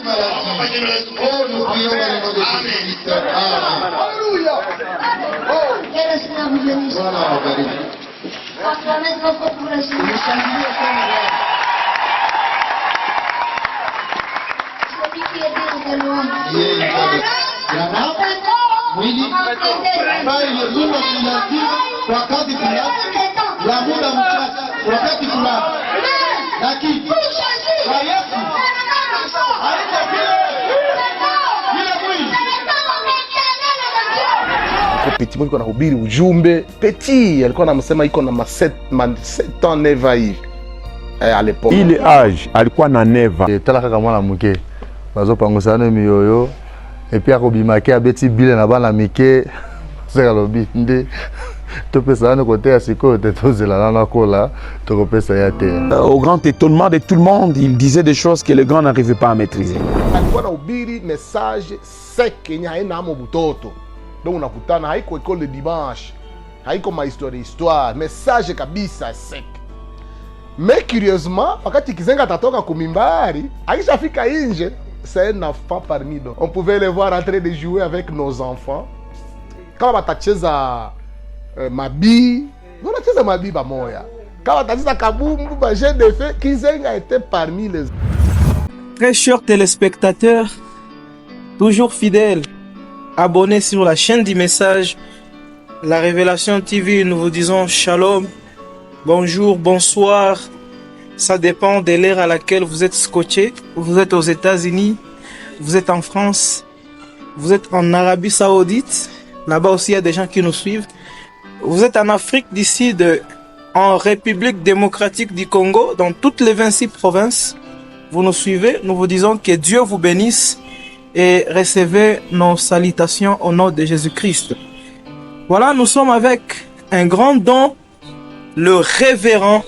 maladie. Oh, nous prions dans le nom de Jésus-Christ. Amen. Alléluia. Oh. Que le Seigneur vous bénisse. Voilà, béni. Acclamez trop fort pour le Seigneur. Celui qui est digne de louange. Yana mwili ambayo ilizungwa kilazimu wakati fulani ya muda mchache, wakati fulani, lakini kwa Yesu haiko vile mwili. Petit Mo alikuwa anahubiri ujumbe. Petit alikuwa anamsema iko na 7 ans neva hivi à l'époque. Ile âge alikuwa na neva. Tala kaka mwana muke bazopangusana miyoyo epi akobimaki abeti bile na bana mike seka lobi nde topesa na kote ya sikoyo te tozela nana kola tokopesa ya te. Au grand étonnement de tout le monde, il disait des choses que le grand n'arrivait pas à maîtriser. Alikuwa anahubiri message sec yenye haina amo butoto. Donc unakutana haiko école de dimanche, haiko ma histoire, message kabisa sec. Mais curieusement, wakati Kizenga tatoka kumimbari, akishafika nje, c'est un enfant parmi nous. On pouvait les voir en train de jouer avec nos enfants. Kama batacheza mabi, wanacheza mabi pamoja. Kama batacheza kabumbu, ba jeu de feu, Kizenga était parmi les. Très chers téléspectateurs, toujours fidèles, abonnés sur la chaîne du message, la Révélation TV, nous vous disons shalom, bonjour, bonsoir. Ça dépend de l'ère à laquelle vous êtes scotché. Vous êtes aux États-Unis, vous êtes en France, vous êtes en Arabie Saoudite. Là-bas aussi, il y a des gens qui nous suivent. Vous êtes en Afrique du Sud, en République démocratique du Congo, dans toutes les 26 provinces. Vous nous suivez. Nous vous disons que Dieu vous bénisse et recevez nos salutations au nom de Jésus-Christ. Voilà, nous sommes avec un grand don, le révérend,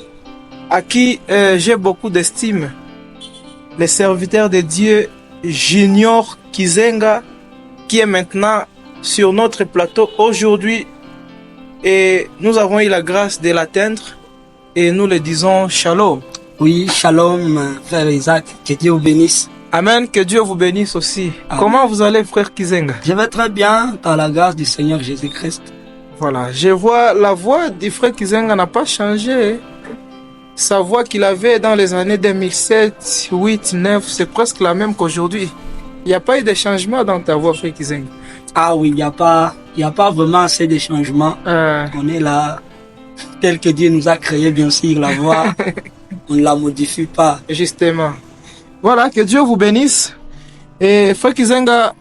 à qui j'ai beaucoup d'estime, le serviteur de Dieu Junior Kizenga, qui est maintenant sur notre plateau aujourd'hui, et nous avons eu la grâce de l'atteindre et nous le disons shalom. Oui, shalom, frère Isaac, que Dieu vous bénisse. Amen, que Dieu vous bénisse aussi. Amen. Comment vous allez, frère Kizenga? Je vais très bien, par la grâce du Seigneur Jésus-Christ. Voilà, je vois la voix du frère Kizenga n'a pas changé. Sa voix qu'il avait dans les années 2007, 8, 9, c'est presque la même qu'aujourd'hui. Il n'y a pas eu de changement dans ta voix, frère Kizenga? Ah oui, il n'y a pas vraiment assez de changements. On est là, tel que Dieu nous a créé, bien sûr, la voix, on ne la modifie pas. Justement. Voilà, que Dieu vous bénisse. Et frère Kizenga,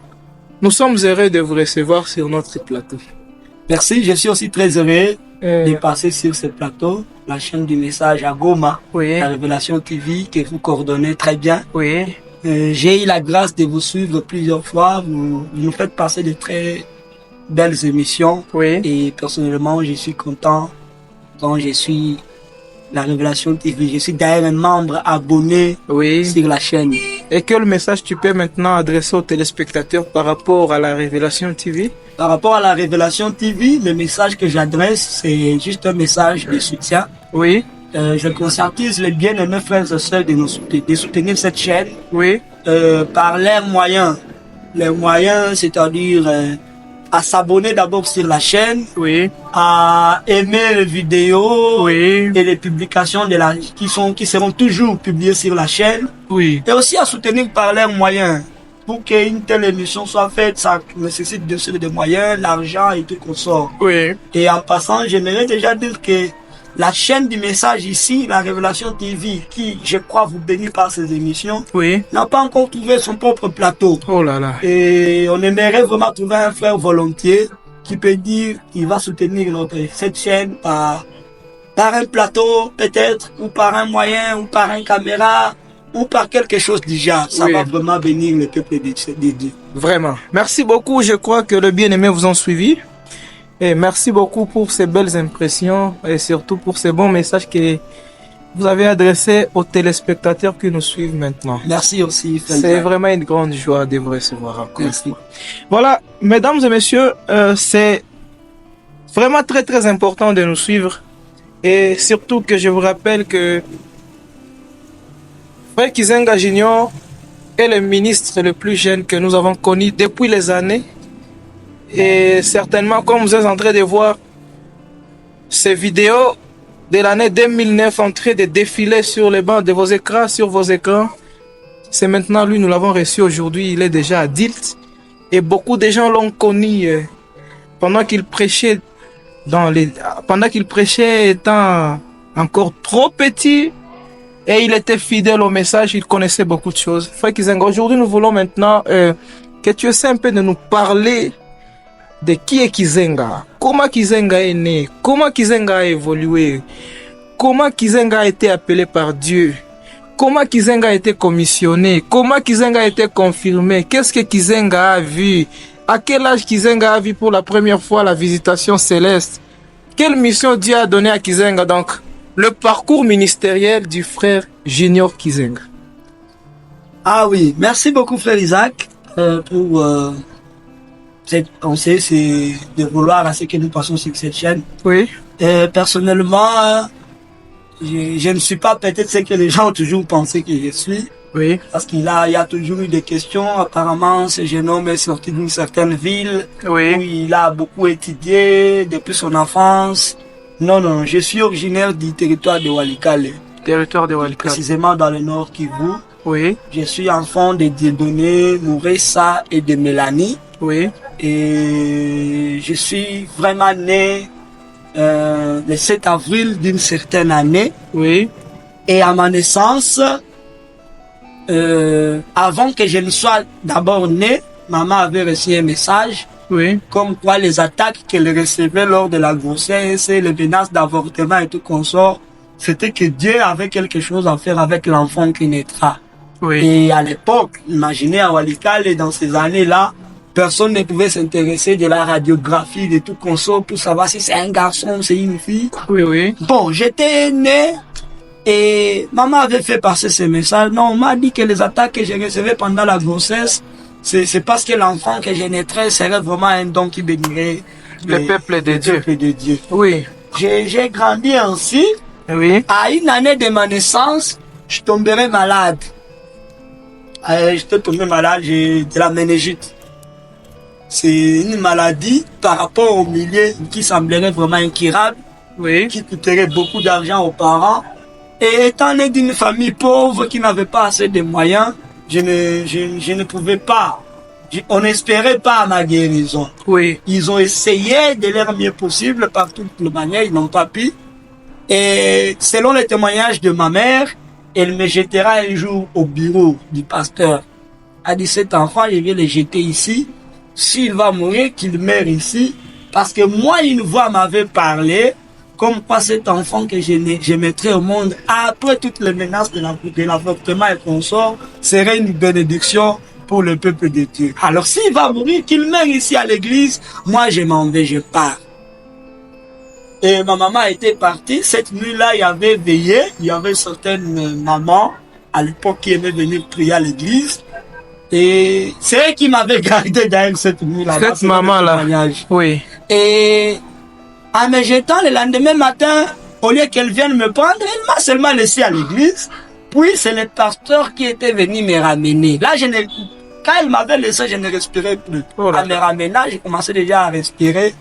nous sommes heureux de vous recevoir sur notre plateau. Merci, je suis aussi très heureux de passer sur ce plateau, la chaîne du message à Goma, la Révélation TV, que vous coordonnez très bien. Oui. J'ai eu la grâce de vous suivre plusieurs fois. Vous nous faites passer de très belles émissions. Oui. Et personnellement, je suis content quand je suis la Révélation TV. Je suis d'ailleurs un membre abonné sur la chaîne. Et quel message tu peux maintenant adresser aux téléspectateurs par rapport à la Révélation TV? Par rapport à la Révélation TV, le message que j'adresse, c'est juste un message de soutien. Oui. Je conscientise les bien-aimés frères et sœurs de soutenir cette chaîne. Oui. Par leurs moyens. Les moyens, c'est-à-dire à s'abonner d'abord sur la chaîne. Oui. À aimer les vidéos. Oui. Et les publications qui seront toujours publiées sur la chaîne. Oui. Et aussi à soutenir par leurs moyens. Pour qu'une telle émission soit faite, ça nécessite bien sûr des moyens, l'argent et tout qu'on sort. Oui. Et en passant, j'aimerais déjà dire que la chaîne du message ici, la Révélation TV, qui, je crois, vous bénit par ces émissions, n'a pas encore trouvé son propre plateau. Oh là là. Et on aimerait vraiment trouver un frère volontiers qui peut dire qu'il va soutenir cette chaîne par un plateau peut-être, ou par un moyen, ou par une caméra, ou par quelque chose déjà. Ça va vraiment bénir le peuple de Dieu. Vraiment. Merci beaucoup. Je crois que le bien-aimé vous ont suivi. Et merci beaucoup pour ces belles impressions et surtout pour ces bons messages que vous avez adressés aux téléspectateurs qui nous suivent maintenant. Merci aussi. C'est vraiment une grande joie de vous recevoir encore. Merci. Voilà, mesdames et messieurs, c'est vraiment très très important de nous suivre. Et surtout que je vous rappelle que Frère Kizenga Junior est le ministre le plus jeune que nous avons connu depuis les années. Et certainement, comme vous êtes en train de voir ces vidéos de l'année 2009 en train de défiler sur les bancs de vos écrans, sur vos écrans, c'est maintenant lui, nous l'avons reçu aujourd'hui, il est déjà adulte. Et beaucoup de gens l'ont connu pendant qu'il prêchait étant encore trop petit. Et il était fidèle au message, il connaissait beaucoup de choses. Frère Kizenga, aujourd'hui nous voulons maintenant que tu essaies un peu de nous parler de qui est Kizenga, comment Kizenga est né, comment Kizenga a évolué, comment Kizenga a été appelé par Dieu, comment Kizenga a été commissionné, comment Kizenga a été confirmé, qu'est-ce que Kizenga a vu, à quel âge Kizenga a vu pour la première fois la visitation céleste, quelle mission Dieu a donnée à Kizenga. Donc, le parcours ministériel du frère Junior Kizenga. Ah oui, merci beaucoup frère Isaac pour cette pensée, c'est de vouloir à ce que nous passons sur cette chaîne. Oui. Personnellement, je ne suis pas peut-être ce que les gens ont toujours pensé que je suis. Oui. Parce qu'il y a toujours eu des questions. Apparemment, ce jeune homme est sorti d'une certaine ville Oui. où il a beaucoup étudié depuis son enfance. Non, je suis originaire du territoire de Walikale. Territoire de Walikale. Précisément dans le nord Kivu. Oui. Je suis enfant de Dieudonné, Mouressa et de Mélanie. Oui. Et je suis vraiment né le 7 avril d'une certaine année. Oui. Et à ma naissance, avant que je ne sois d'abord né, maman avait reçu un message. Oui. Comme quoi les attaques qu'elle recevait lors de la grossesse, les menaces d'avortement et tout consort, c'était que Dieu avait quelque chose à faire avec l'enfant qui naîtra. Oui. Et à l'époque, imaginez à Walikale, dans ces années-là, personne ne pouvait s'intéresser de la radiographie, de tout consort pour savoir si c'est un garçon, c'est une fille. Oui, oui. Bon, j'étais né et maman avait fait passer ce message. Non, on m'a dit que les attaques que j'ai recevées pendant la grossesse, c'est parce que l'enfant que je naîtrais serait vraiment un don qui bénirait le peuple de Dieu. Peuple de Dieu. Oui. J'ai grandi ainsi. Oui. À une année de ma naissance, je tomberai malade. J'étais tombé malade de la méningite. C'est une maladie par rapport au milieu qui semblerait vraiment incurable, oui, qui coûterait beaucoup d'argent aux parents. Et étant né d'une famille pauvre qui n'avait pas assez de moyens, je ne pouvais pas, on n'espérait pas à ma guérison. Oui. Ils ont essayé de leur mieux possible par toutes les manières, ils n'ont pas pu. Et selon les témoignages de ma mère, elle me jettera un jour au bureau du pasteur. Elle a dit, cet enfant, je vais le jeter ici. S'il va mourir, qu'il meure ici. Parce que moi, une voix m'avait parlé, comme quoi cet enfant que je mettrai au monde, après toutes les menaces de l'avortement et consort, serait une bénédiction pour le peuple de Dieu. Alors s'il va mourir, qu'il meure ici à l'église, moi je m'en vais, je pars. Et ma maman était partie. Cette nuit-là, il y avait veillé. Il y avait certaines mamans à l'époque qui aimaient venir prier à l'église. Et c'est elle qui m'avait gardé d'ailleurs cette nuit-là. Cette maman-là. Oui. Et en me jetant le lendemain matin, au lieu qu'elle vienne me prendre, elle m'a seulement laissé à l'église. Puis c'est le pasteur qui était venu me ramener. Là, quand elle m'avait laissé, je ne respirais plus. En me ramenant, j'ai commencé déjà à respirer.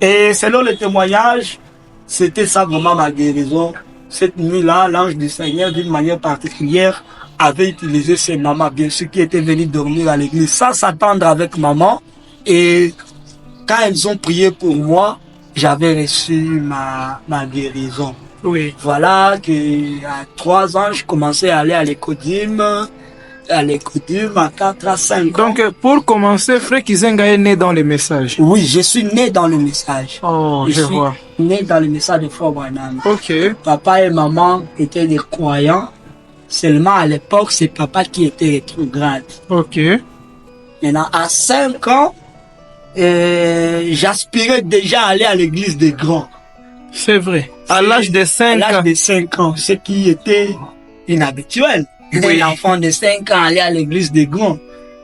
Et selon le témoignage, c'était ça vraiment ma guérison. Cette nuit-là, l'ange du Seigneur, d'une manière particulière, avait utilisé ses mamans, bien sûr, qui étaient venues dormir à l'église, sans s'attendre avec maman. Et quand elles ont prié pour moi, j'avais reçu ma guérison. Oui. Voilà que à 3 ans, je commençais à aller à l'écodim. À 4 à 5 ans. Donc, pour commencer, frère Kizenga est né dans le message. Oui, je suis né dans le message. Oh, je vois. Né dans le message de Frère Branham. Ok. Papa et maman étaient des croyants. Seulement à l'époque, c'est papa qui était rétrograde. Ok. Maintenant, à 5 ans, j'aspirais déjà à aller à l'église des grands. C'est vrai. À l'âge de 5 ans. À l'âge de 5 ans, ce qui était inhabituel. Oui. L'enfant de 5 ans allait à l'église des grands.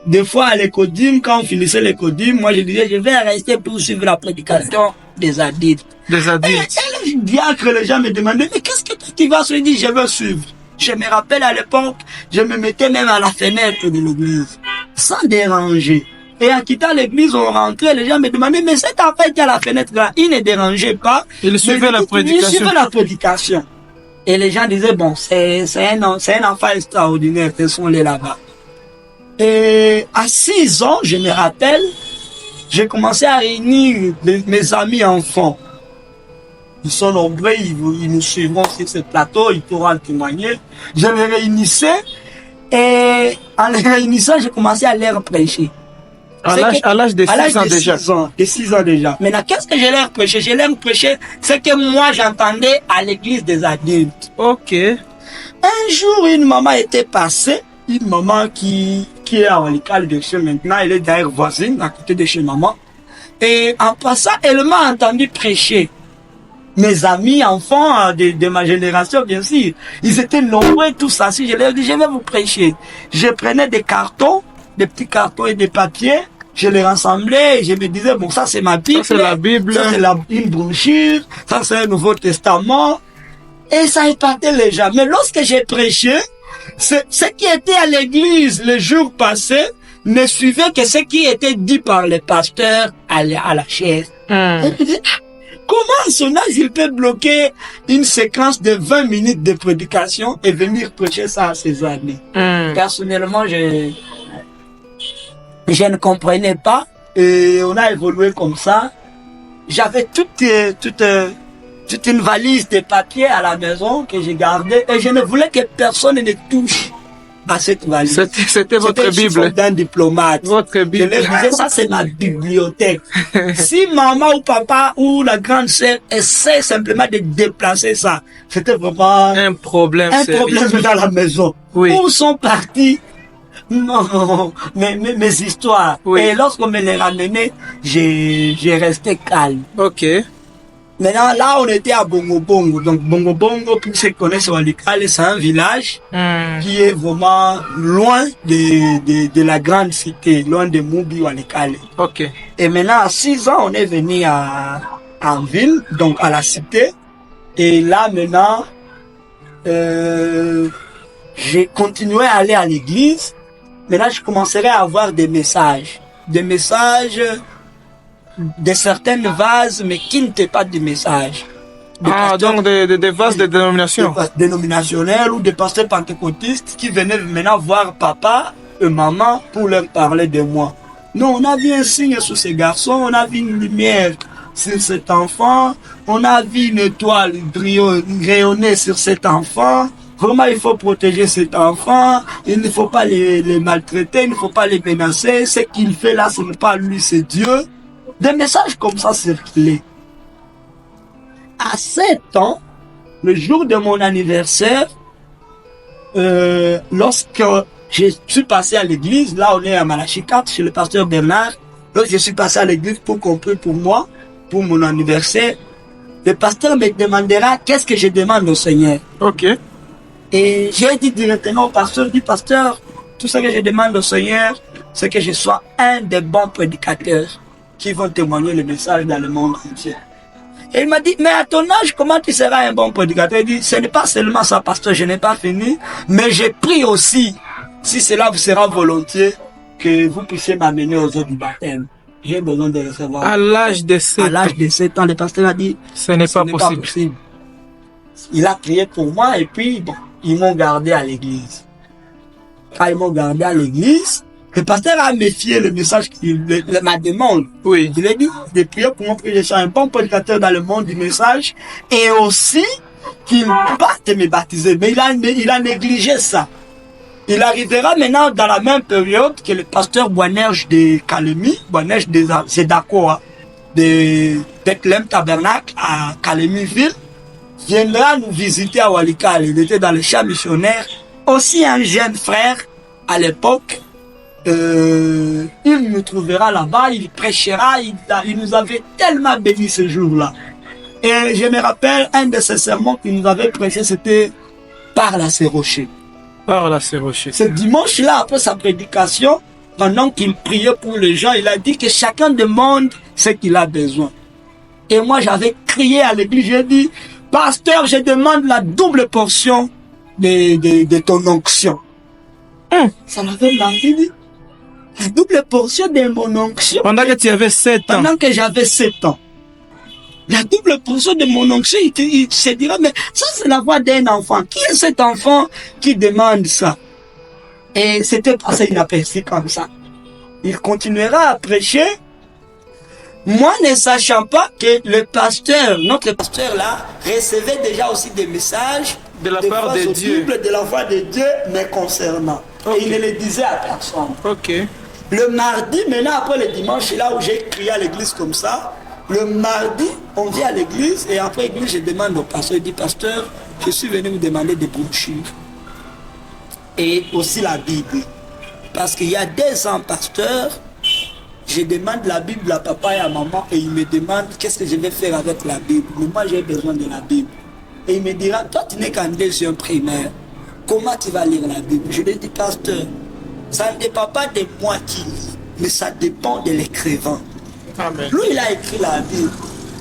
Des fois, à l'écodim, quand on finissait l'écodim, moi je disais, je vais rester pour suivre la prédication des adultes. Des adultes. Et le diacre, les gens me demandaient, mais qu'est-ce que tu vas se dire? Je veux suivre. Je me rappelle à l'époque, je me mettais même à la fenêtre de l'église, sans déranger. Et en quittant l'église, on rentrait, les gens me demandaient, mais cet enfant qui à la fenêtre là, il ne dérangeait pas. Il suivait la prédication. Il suivait la prédication. Et les gens disaient, bon, c'est un enfant extraordinaire, laissons-les là-bas. Et à 6 ans, je me rappelle, j'ai commencé à réunir mes amis enfants. Ils sont nombreux, ils nous suivront sur ce plateau, ils pourront en témoigner. Je les réunissais et en les réunissant, j'ai commencé à leur prêcher. À l'âge de 6 ans déjà. De 6 ans déjà. Maintenant, qu'est-ce que je leur prêchais? Je leur prêchais ce que moi j'entendais à l'église des adultes. Ok. Un jour, une maman était passée, une maman qui est à Walikale de chez maintenant, elle est d'ailleurs voisine, à côté de chez maman. Et en passant, elle m'a entendu prêcher. Mes amis, enfants de ma génération, bien sûr, ils étaient nombreux, tous assis. Je leur dis, je vais vous prêcher. Je prenais des cartons, des petits cartons et des papiers, je les rassemblais et je me disais, bon, ça c'est ma Bible. Ça c'est la Bible. Ça c'est une brochure. Ça c'est un Nouveau Testament. Et ça épatait les gens. Mais lorsque j'ai prêché, ce qui était à l'église les jours passés ne suivait que ce qui était dit par les pasteurs à la chaise. Et je me disais, comment à son âge il peut bloquer une séquence de 20 minutes de prédication et venir prêcher ça à ses amis? Personnellement, je ne comprenais pas et on a évolué comme ça. J'avais toute une valise de papiers à la maison que j'ai gardée et je ne voulais que personne ne touche à cette valise. C'était votre Bible. D'un diplomate. Votre Bible. Je leur disais, ça c'est ma bibliothèque. Si maman ou papa ou la grande sœur essaie simplement de déplacer ça, c'était vraiment un problème dans la maison. Oui. Où sont partis mes histoires. Oui. Et lorsqu'on me les ramenait, j'ai resté calme. Ok. Maintenant, là, on était à Bongo Bongo. Donc, Bongo Bongo, pour ceux qui connaissent Walikale, c'est un village qui est vraiment loin de la grande cité, loin de Mubi Walikale. Ok. Et maintenant, à 6 ans, on est venu en ville, donc à la cité. Et là, maintenant, j'ai continué à aller à l'église. Maintenant, je commencerai à avoir des messages de certaines vases, mais qui n'étaient pas des messages. Donc des vases de dénomination. Des vases dénominationnels ou des pasteurs pentecôtistes qui venaient maintenant voir papa et maman pour leur parler de moi. Non, on a vu un signe sur ces garçons, on a vu une lumière sur cet enfant, on a vu une étoile rayonner sur cet enfant. Vraiment, il faut protéger cet enfant, il ne faut pas les maltraiter, il ne faut pas les menacer. Ce qu'il fait là, ce n'est pas lui, c'est Dieu. Des messages comme ça circulaient. À 7 ans, le jour de mon anniversaire, lorsque je suis passé à l'église, là on est à Malachi 4 chez le pasteur Bernard, lorsque je suis passé à l'église pour qu'on prie pour moi, pour mon anniversaire, le pasteur me demandera qu'est-ce que je demande au Seigneur. Ok. Et j'ai dit directement au pasteur, pasteur, tout ce que je demande au Seigneur, c'est que je sois un des bons prédicateurs qui vont témoigner le message dans le monde entier. Et il m'a dit, mais à ton âge, comment tu seras un bon prédicateur? Il dit, ce n'est pas seulement ça, pasteur, je n'ai pas fini, mais j'ai pris aussi, si cela vous sera volontiers, que vous puissiez m'amener aux eaux du baptême. J'ai besoin de recevoir. À l'âge de 7 ans. À l'âge de 7 ans, le pasteur a dit, ce n'est pas possible. Il a prié pour moi et puis, bon, ils m'ont gardé à l'église. Quand ils m'ont gardé à l'église, le pasteur a méfié le message ma demande. Oui. Il a dit de prier pour moi, que je sois un bon prédicateur dans le monde du message et aussi qu'il parte me baptiser. Mais il a négligé ça. Il arrivera maintenant dans la même période que le pasteur Boanerge de Kalemi, Boanerge de Zedako, de Bethlehem Tabernacle à Kalemi-Ville, viendra nous visiter à Walikale. Il était dans le champ missionnaire. Aussi un jeune frère à l'époque. Il nous trouvera là-bas, il prêchera, il nous avait tellement béni ce jour-là. Et je me rappelle, un de ces sermons qu'il nous avait prêché, c'était par la Rocher. Par la Rocher. Ce dimanche-là, après sa prédication, pendant qu'il priait pour les gens, il a dit que chacun demande ce qu'il a besoin. Et moi, j'avais crié à l'église, j'ai dit, pasteur, je demande la double portion de ton onction. Ça m'avait marqué. La double portion de mon onction. Pendant que tu avais 7 ans. Pendant que j'avais 7 ans. La double portion de mon onction, il se dira, mais ça c'est la voix d'un enfant. Qui est cet enfant qui demande ça? Et c'était passé inaperçu comme ça. Il continuera à prêcher. Moi ne sachant pas que le pasteur, notre pasteur là, recevait déjà aussi des messages de la part de Dieu, de la voix de Dieu, mais concernant. Okay. Et il ne le disait à personne. Ok. Le mardi, maintenant après le dimanche, c'est là où j'ai crié à l'église comme ça. Le mardi, on vient à l'église et après l'église, je demande au pasteur, il dit, pasteur, je suis venu vous demander des brochures. Et aussi la Bible. Parce qu'il y a des ans, pasteur, je demande la Bible à papa et à maman et il me demande qu'est-ce que je vais faire avec la Bible. Mais moi, j'ai besoin de la Bible. Et il me dira, toi, tu n'es qu'en deuxième primaire. Comment tu vas lire la Bible? Je lui dis, pasteur, ça ne dépend pas de moi qui lis, mais ça dépend de l'écrivain. Amen. Lui, il a écrit la Bible.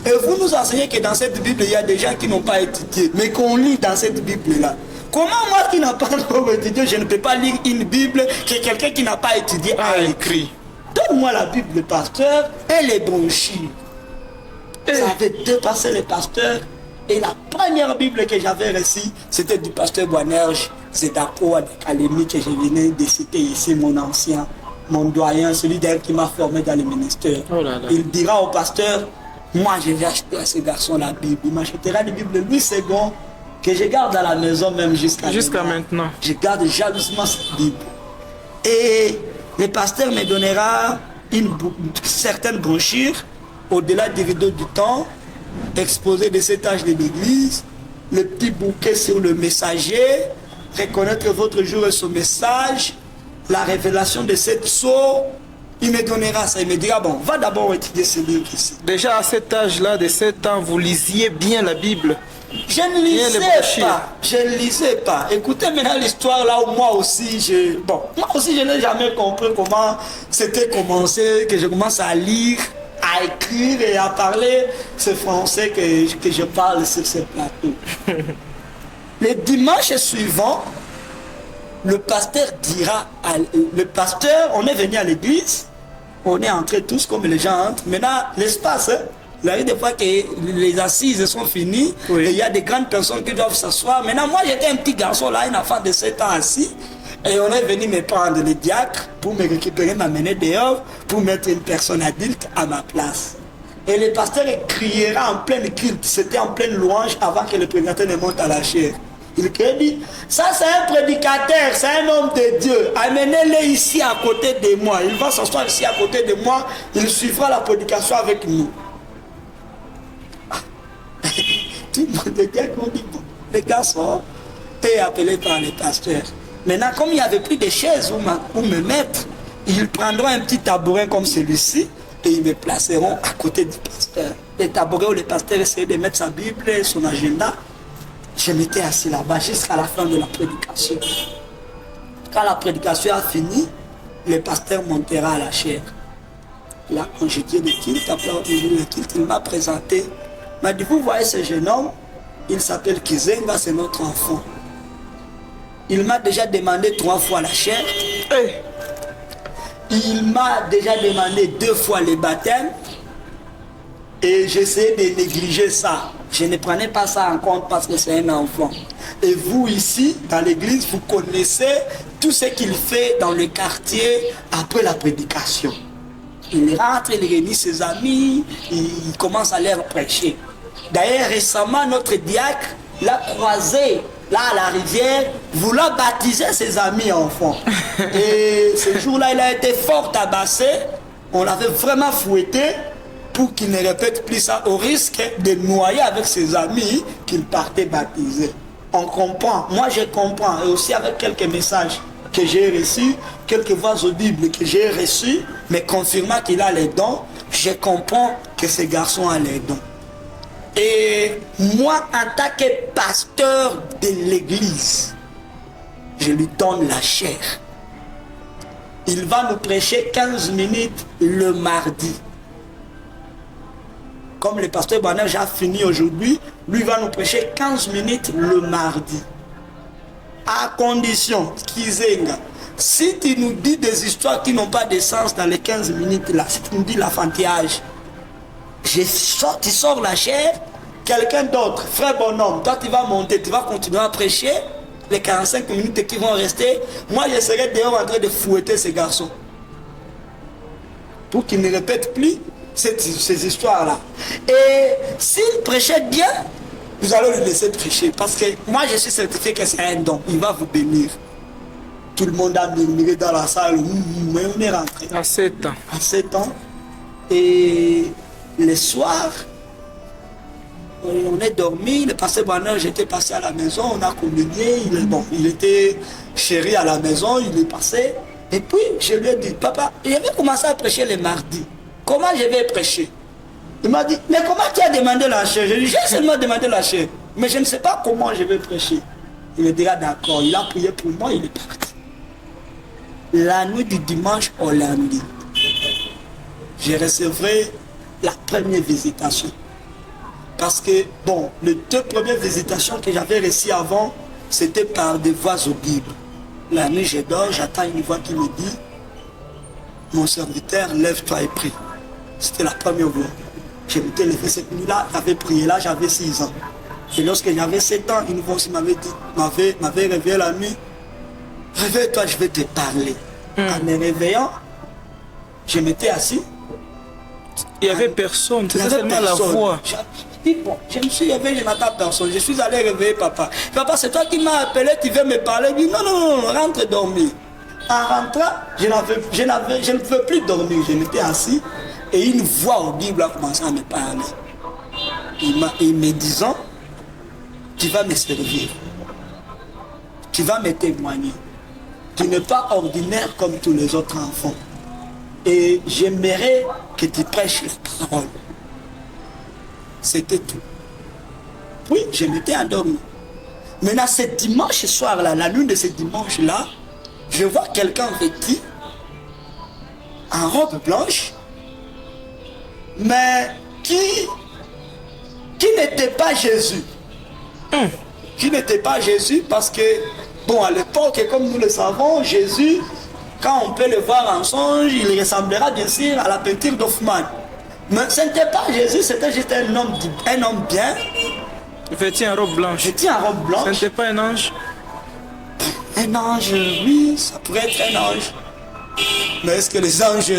Et vous nous enseignez que dans cette Bible, il y a des gens qui n'ont pas étudié, mais qu'on lit dans cette Bible-là. Comment moi qui n'ai pas encore étudié, je ne peux pas lire une Bible que quelqu'un qui n'a pas étudié a écrit? Donne-moi la Bible, le pasteur, et les brochures. Ça avait dépassé le pasteur. Et la première Bible que j'avais reçue, c'était du pasteur Boanerge. C'est d'Apo à l'académie que je venais de citer ici, mon ancien, mon doyen, celui d'ailleurs qui m'a formé dans le ministère. Oh là là. Il dira au pasteur, moi je vais acheter à ce garçon la Bible. Il m'achètera la Bible 8 secondes que je garde à la maison même jusqu'à maintenant. Je garde jalousement cette Bible. Et le pasteur me donnera une certaine brochure au-delà du rideau du temps, exposé de cet âge de l'église, le petit bouquet sur le messager, reconnaître votre jour et son message, la révélation de cette sceau. Il me donnera ça, il me dira, bon, va d'abord étudier ce livre ici. Déjà à cet âge-là, de 7 ans, vous lisiez bien la Bible? Je ne lisais pas, je ne lisais pas. Écoutez maintenant l'histoire là où moi aussi, je n'ai jamais compris comment c'était commencé, que je commence à lire, à écrire et à parler ce français que je parle sur ce plateau. Le dimanche suivant, le pasteur dira, on est venu à l'église, on est entrés tous comme les gens entrent. Maintenant, l'espace, il arrive des fois que les assises sont finies, et il y a des grandes personnes qui doivent s'asseoir. Maintenant, moi j'étais un petit garçon là, un enfant de 7 ans assis, et on est venu me prendre le diacre pour me récupérer, m'amener dehors, pour mettre une personne adulte à ma place. Et le pasteur criera en pleine culte, c'était en pleine louange avant que le prédicateur ne monte à la chaire. Il dit, ça c'est un prédicateur, c'est un homme de Dieu, amenez-le ici à côté de moi, il va s'asseoir ici à côté de moi, il suivra la prédication avec nous. Tout le monde était qu'on dit, bon, les garçons étaient appelés par les pasteurs. Maintenant, comme il n'y avait plus de chaises où me mettre, ils prendront un petit tabouret comme celui-ci et ils me placeront à côté du pasteur. Les tabourets où le pasteur essayait de mettre sa Bible et son agenda. Je m'étais assis là-bas jusqu'à la fin de la prédication. Quand la prédication a fini, le pasteur montera à la chaire. Là, quand je dis le culte, après le culte, il m'a présenté. Il m'a dit, vous voyez ce jeune homme, il s'appelle Kizenga, c'est notre enfant. Il m'a déjà demandé 3 fois la chair. Il m'a déjà demandé 2 fois le baptême. Et j'essayais de négliger ça. Je ne prenais pas ça en compte parce que c'est un enfant. Et vous ici, dans l'église, vous connaissez tout ce qu'il fait dans le quartier après la prédication. Il rentre, il réunit ses amis, il commence à leur prêcher. D'ailleurs, récemment, notre diacre l'a croisé là à la rivière, voulant baptiser ses amis enfants. Et ce jour-là, il a été fort tabassé. On l'avait vraiment fouetté pour qu'il ne répète plus ça, au risque de noyer avec ses amis qu'il partait baptiser. On comprend, moi je comprends, et aussi avec quelques messages que j'ai reçus, quelques voix audibles que j'ai reçues, mais confirmant qu'il a les dons, je comprends que ce garçon a les dons. Et moi, en tant que pasteur de l'église, je lui donne la chair. Il va nous prêcher 15 minutes le mardi. Comme le pasteur Boanerge a fini aujourd'hui, lui va nous prêcher 15 minutes le mardi. À condition, Kizenga, si tu nous dis des histoires qui n'ont pas de sens dans les 15 minutes là, si tu nous dis l'enfantillage, tu sors la chair, quelqu'un d'autre, frère bonhomme, toi tu vas monter, tu vas continuer à prêcher, les 45 minutes qui vont rester, moi je serai dehors en train de fouetter ces garçons. Pour qu'ils ne répètent plus ces histoires-là. Et s'il prêchait bien, vous allez le laisser prêcher. Parce que moi, je suis certifié que c'est un don. Il va vous bénir. Tout le monde a murmuré dans la salle. Mais on est rentré. À 7 ans. À 7 ans. Et le soir, on est dormi. Le pasteur Bonheur, j'étais passé à la maison. On a communié. Il était chéri à la maison. Il est passé. Et puis, je lui ai dit, papa, je vais commencer à prêcher le mardi. Comment je vais prêcher? Il m'a dit, mais comment tu as demandé la chair? Je lui ai dit, j'ai seulement demandé la chair. Mais je ne sais pas comment je vais prêcher. Il me dira, d'accord. Il a prié pour moi, il est parti. La nuit du dimanche au lundi, j'ai recevé la première visitation. Parce que, bon, les 2 premières visitations que j'avais reçues avant, c'était par des voix audibles. La nuit, je dors, j'attends une voix qui me dit, mon serviteur, lève-toi et prie. C'était la première voix. Je m'étais levé cette nuit-là, j'avais prié là, j'avais 6 ans. Et lorsque j'avais 7 ans, une voix aussi m'avait réveillé la nuit. Réveille-toi, je vais te parler. En me réveillant, je m'étais assis. Il n'y avait personne, c'était seulement la voix. Bon, je me suis réveillé, je n'attends personne. Je suis allé réveiller papa. Papa, c'est toi qui m'as appelé, tu veux me parler? Il dit non, rentre dormir. En rentrant, je ne veux plus dormir. Je m'étais assis et une voix audible a commencé à me parler. Il me disant, tu vas me servir. Tu vas me témoigner. Tu n'es pas ordinaire comme tous les autres enfants. Et j'aimerais que tu prêches la parole. C'était tout. Puis, je m'étais endormi. Maintenant, ce dimanche soir-là, la nuit de ce dimanche-là, je vois quelqu'un vêtu en robe blanche, mais qui n'était pas Jésus. Qui n'était pas Jésus parce que, bon, à l'époque, comme nous le savons, Jésus, quand on peut le voir en songe, il ressemblera bien sûr à la peinture d'Hoffmann. Mais ce n'était pas Jésus, c'était juste un homme bien. Vêtu en robe blanche. Vêtu en robe blanche. Ce n'était pas un ange? Un ange, oui, ça pourrait être un ange. Mais est-ce que les anges,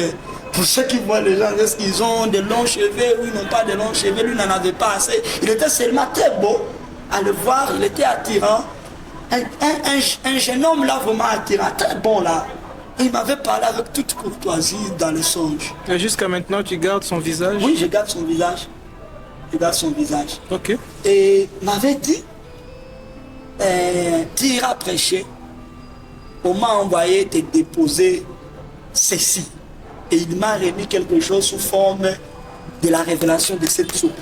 pour ceux qui voient les anges, est-ce qu'ils ont de longs cheveux ou ils n'ont pas de longs cheveux? Lui n'en avait pas assez. Il était seulement très beau. À le voir, il était attirant. Un jeune homme là, vraiment attirant, très bon là. Il m'avait parlé avec toute courtoisie dans le songe. Et jusqu'à maintenant, tu gardes son visage? Oui, je garde son visage. Je garde son visage. Ok. Et il m'avait dit, tu iras prêcher. On m'a envoyé te déposer ceci. Et il m'a remis quelque chose sous forme de la révélation de cette soupe.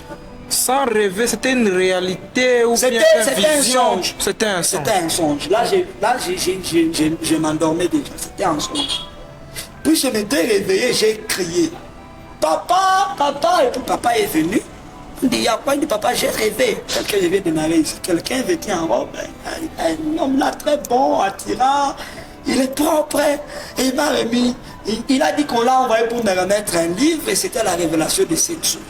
Sans rêver, c'était une réalité ou bien c'était un songe. C'était un songe. C'était un songe. Là, je m'endormais déjà. C'était un songe. Puis je m'étais réveillé, j'ai crié. Papa, papa. Et puis papa est venu. Il dit, il y a quoi? Il dit, papa, j'ai rêvé. Quelqu'un je viens de démarrer ici. Quelqu'un vêtu en robe. Un homme là très bon, attirant. Il est propre. Et il m'a remis. Il a dit qu'on l'a envoyé pour me remettre un livre et c'était la révélation de cette soupe.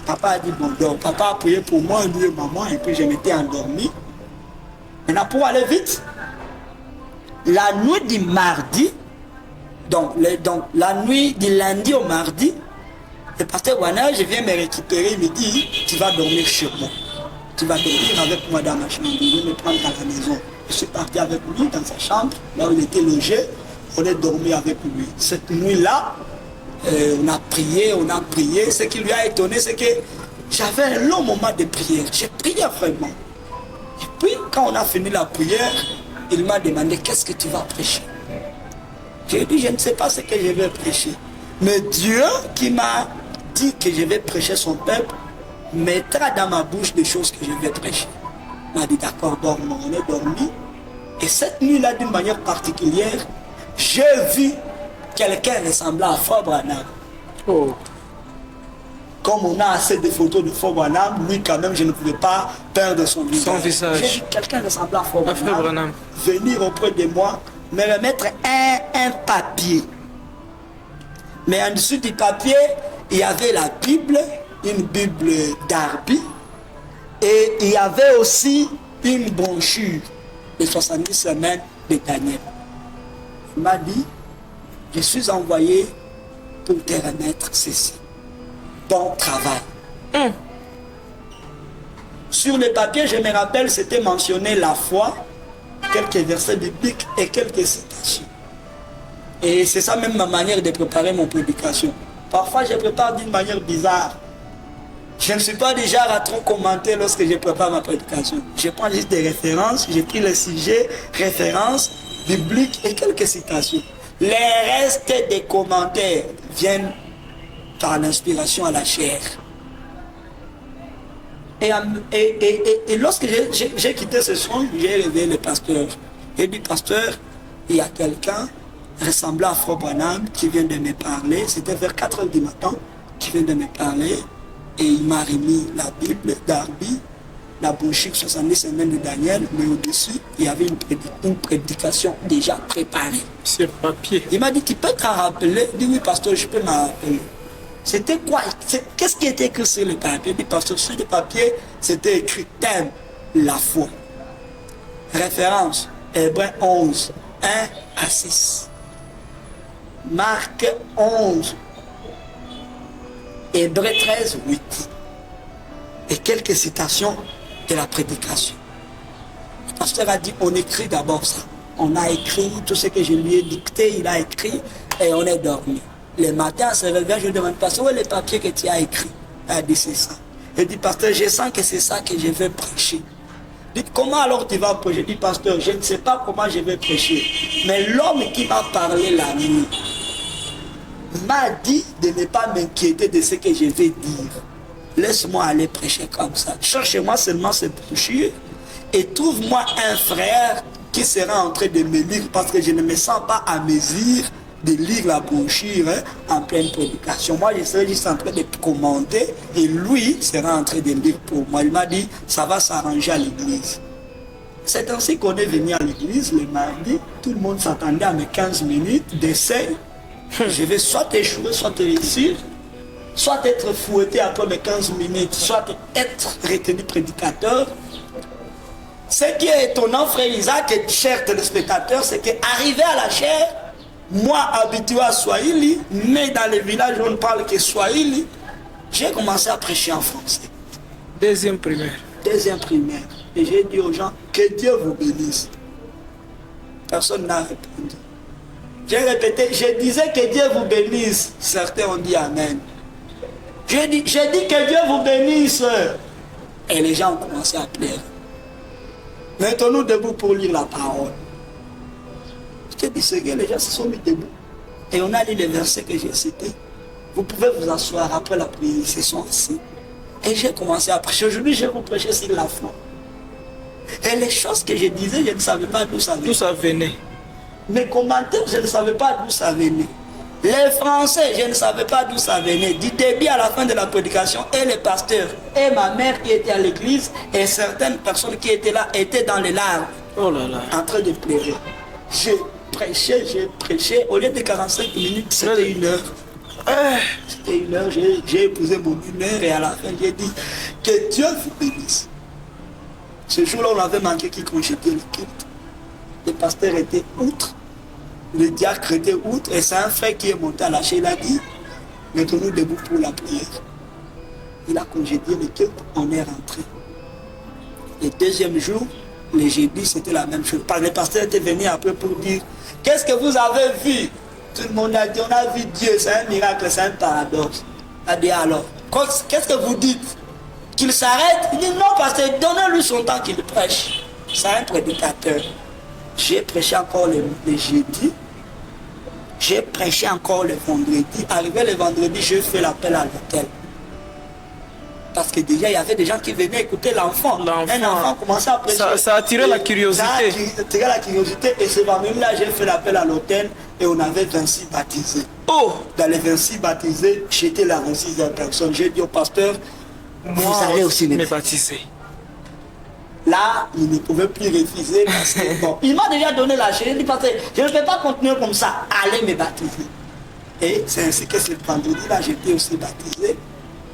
Papa a dit, bon, donc, papa a prié pour moi, lui et maman, et puis je m'étais endormi. Maintenant, pour aller vite, la nuit du mardi, donc la nuit du lundi au mardi, le pasteur Wana, je viens me récupérer, il me dit, tu vas dormir chez moi. Tu vas dormir avec moi dans ma chambre, il va me prendre à la maison. Je suis parti avec lui dans sa chambre, là où il était logé, on est dormi avec lui. Cette nuit-là, on a prié. Ce qui lui a étonné, c'est que j'avais un long moment de prière. J'ai prié vraiment. Et puis, quand on a fini la prière, il m'a demandé, qu'est-ce que tu vas prêcher? J'ai dit, je ne sais pas ce que je vais prêcher. Mais Dieu qui m'a dit que je vais prêcher son peuple, mettra dans ma bouche des choses que je vais prêcher. Il m'a dit, d'accord, dormons. On est dormi. Et cette nuit-là, d'une manière particulière, j'ai vu quelqu'un ressemblant à Frère Branham. Oh. comme on a assez de photos de Frère Branham, lui quand même, je ne pouvais pas perdre son visage. J'ai vu quelqu'un ressemblant à Frère Branham venir auprès de moi, me remettre un papier. Mais en dessous du papier, il y avait la Bible, une Bible Darby, et il y avait aussi une brochure de 70 semaines de Daniel. Il m'a dit, je suis envoyé pour te remettre ceci. Bon travail. Sur le papier, je me rappelle, c'était mentionné la foi, quelques versets bibliques et quelques citations. Et c'est ça même ma manière de préparer mon prédication. Parfois, je prépare d'une manière bizarre. Je ne suis pas du genre à trop commenter lorsque je prépare ma prédication. Je prends juste des références, j'ai pris le sujet, références bibliques et quelques citations. Les restes des commentaires viennent par l'inspiration à la chair. Et lorsque j'ai quitté ce son, j'ai réveillé le pasteur. J'ai dit, pasteur, il y a quelqu'un ressemblant à Frère Branham qui vient de me parler. C'était vers 4 h du matin qui vient de me parler. Et il m'a remis la Bible d'Arby, la brochure 70 semaines de Daniel, mais au-dessus, il y avait une prédication déjà préparée. Sur papier. Il m'a dit, tu peux te rappeler? Il dit, oui, pasteur, je peux m'en rappeler. C'était quoi? Qu'est-ce qui était écrit sur le papier? Il dit, pasteur, sur le papier, c'était écrit thème, la foi. Référence, Hébreux 11, 1 à 6. Marc 11, Hébreux 13, 8. Et quelques citations de la prédication. Le pasteur a dit, on écrit d'abord ça. On a écrit tout ce que je lui ai dicté, il a écrit et on est dormi. Le matin, se réveille, je lui demande, pasteur, où est le papier que tu as écrit? Il a dit, c'est ça. Il dit, pasteur, je sens que c'est ça que je vais prêcher. Il dit, comment alors tu vas prêcher? Je dis, pasteur, je ne sais pas comment je vais prêcher. Mais l'homme qui m'a parlé la nuit m'a dit de ne pas m'inquiéter de ce que je vais dire. Laisse-moi aller prêcher comme ça. Cherche-moi seulement cette brochure et trouve-moi un frère qui sera en train de me lire parce que je ne me sens pas à mesure de lire la brochure en pleine prédication. Moi, je serai juste en train de commenter et lui sera en train de lire pour moi. Il m'a dit, ça va s'arranger à l'église. C'est ainsi qu'on est venu à l'église le mardi. Tout le monde s'attendait à mes 15 minutes d'essai. Je vais soit échouer, soit réussir, soit être fouetté après mes 15 minutes, soit être retenu prédicateur. Ce qui est étonnant, frère Isaac et chers téléspectateurs, c'est qu'arrivé à la chair, moi habitué à Swahili, mais dans les villages où on ne parle que Swahili, j'ai commencé à prêcher en français. Deuxième primaire. Deuxième primaire. Et j'ai dit aux gens, que Dieu vous bénisse. Personne n'a répondu. J'ai répété, je disais que Dieu vous bénisse. Certains ont dit Amen. J'ai dit que Dieu vous bénisse. Et les gens ont commencé à pleurer. Mettons-nous debout pour lire la parole. Je dis ce que les gens se sont mis debout. Et on a lu les versets que j'ai cités. Vous pouvez vous asseoir après la prière, ils se sont assis. Et j'ai commencé à prêcher. Aujourd'hui, je vais vous prêcher sur la foi. Et les choses que je disais, je ne savais pas d'où ça venait. D'où ça venait. Mes commentaires, je ne savais pas d'où ça venait. Les Français, je ne savais pas d'où ça venait. Du début à la fin de la prédication, et les pasteurs, et ma mère qui était à l'église, et certaines personnes qui étaient là, étaient dans les larmes, Oh là là. en train de pleurer. J'ai prêché. Au lieu de 45 minutes, c'était 1 heure. C'était 1 heure, j'ai épousé mon 1 heure, et à la fin, j'ai dit que Dieu vous bénisse. Ce jour-là, on avait manqué qui congédiait le culte. Le pasteur était outre, le diacre était outre, et c'est un frère qui est monté à la chaise, il a dit, mettons-nous debout pour la prière. Il a congédié le culte, on est rentré. Le deuxième jour, le jeudi, c'était la même chose. Le pasteur était venu après pour dire, qu'est-ce que vous avez vu? Tout le monde a dit, on a vu Dieu, c'est un miracle, c'est un paradoxe. Il a dit alors, qu'est-ce que vous dites? Qu'il s'arrête? Il dit non, pasteur, donnez-lui son temps qu'il prêche. C'est un prédicateur. J'ai prêché encore le jeudi. J'ai prêché encore le vendredi. Arrivé le vendredi, j'ai fait l'appel à l'hôtel. parce que déjà il y avait des gens qui venaient écouter l'enfant. Un enfant commençait à prêcher. Ça a attiré la curiosité. Ça a attiré la curiosité et c'est même là j'ai fait l'appel à l'hôtel et on avait 26 baptisés. Oh! Dans les 26 baptisés, j'étais la 26e personne. J'ai dit au pasteur, vous allez aussi me baptiser. Là, il ne pouvait plus refuser parce que bon, il m'a déjà donné la chaîne. Il dit, pasteur, je ne peux pas continuer comme ça. Allez me baptiser. Et c'est ainsi que ce vendredi-là, j'étais aussi baptisé.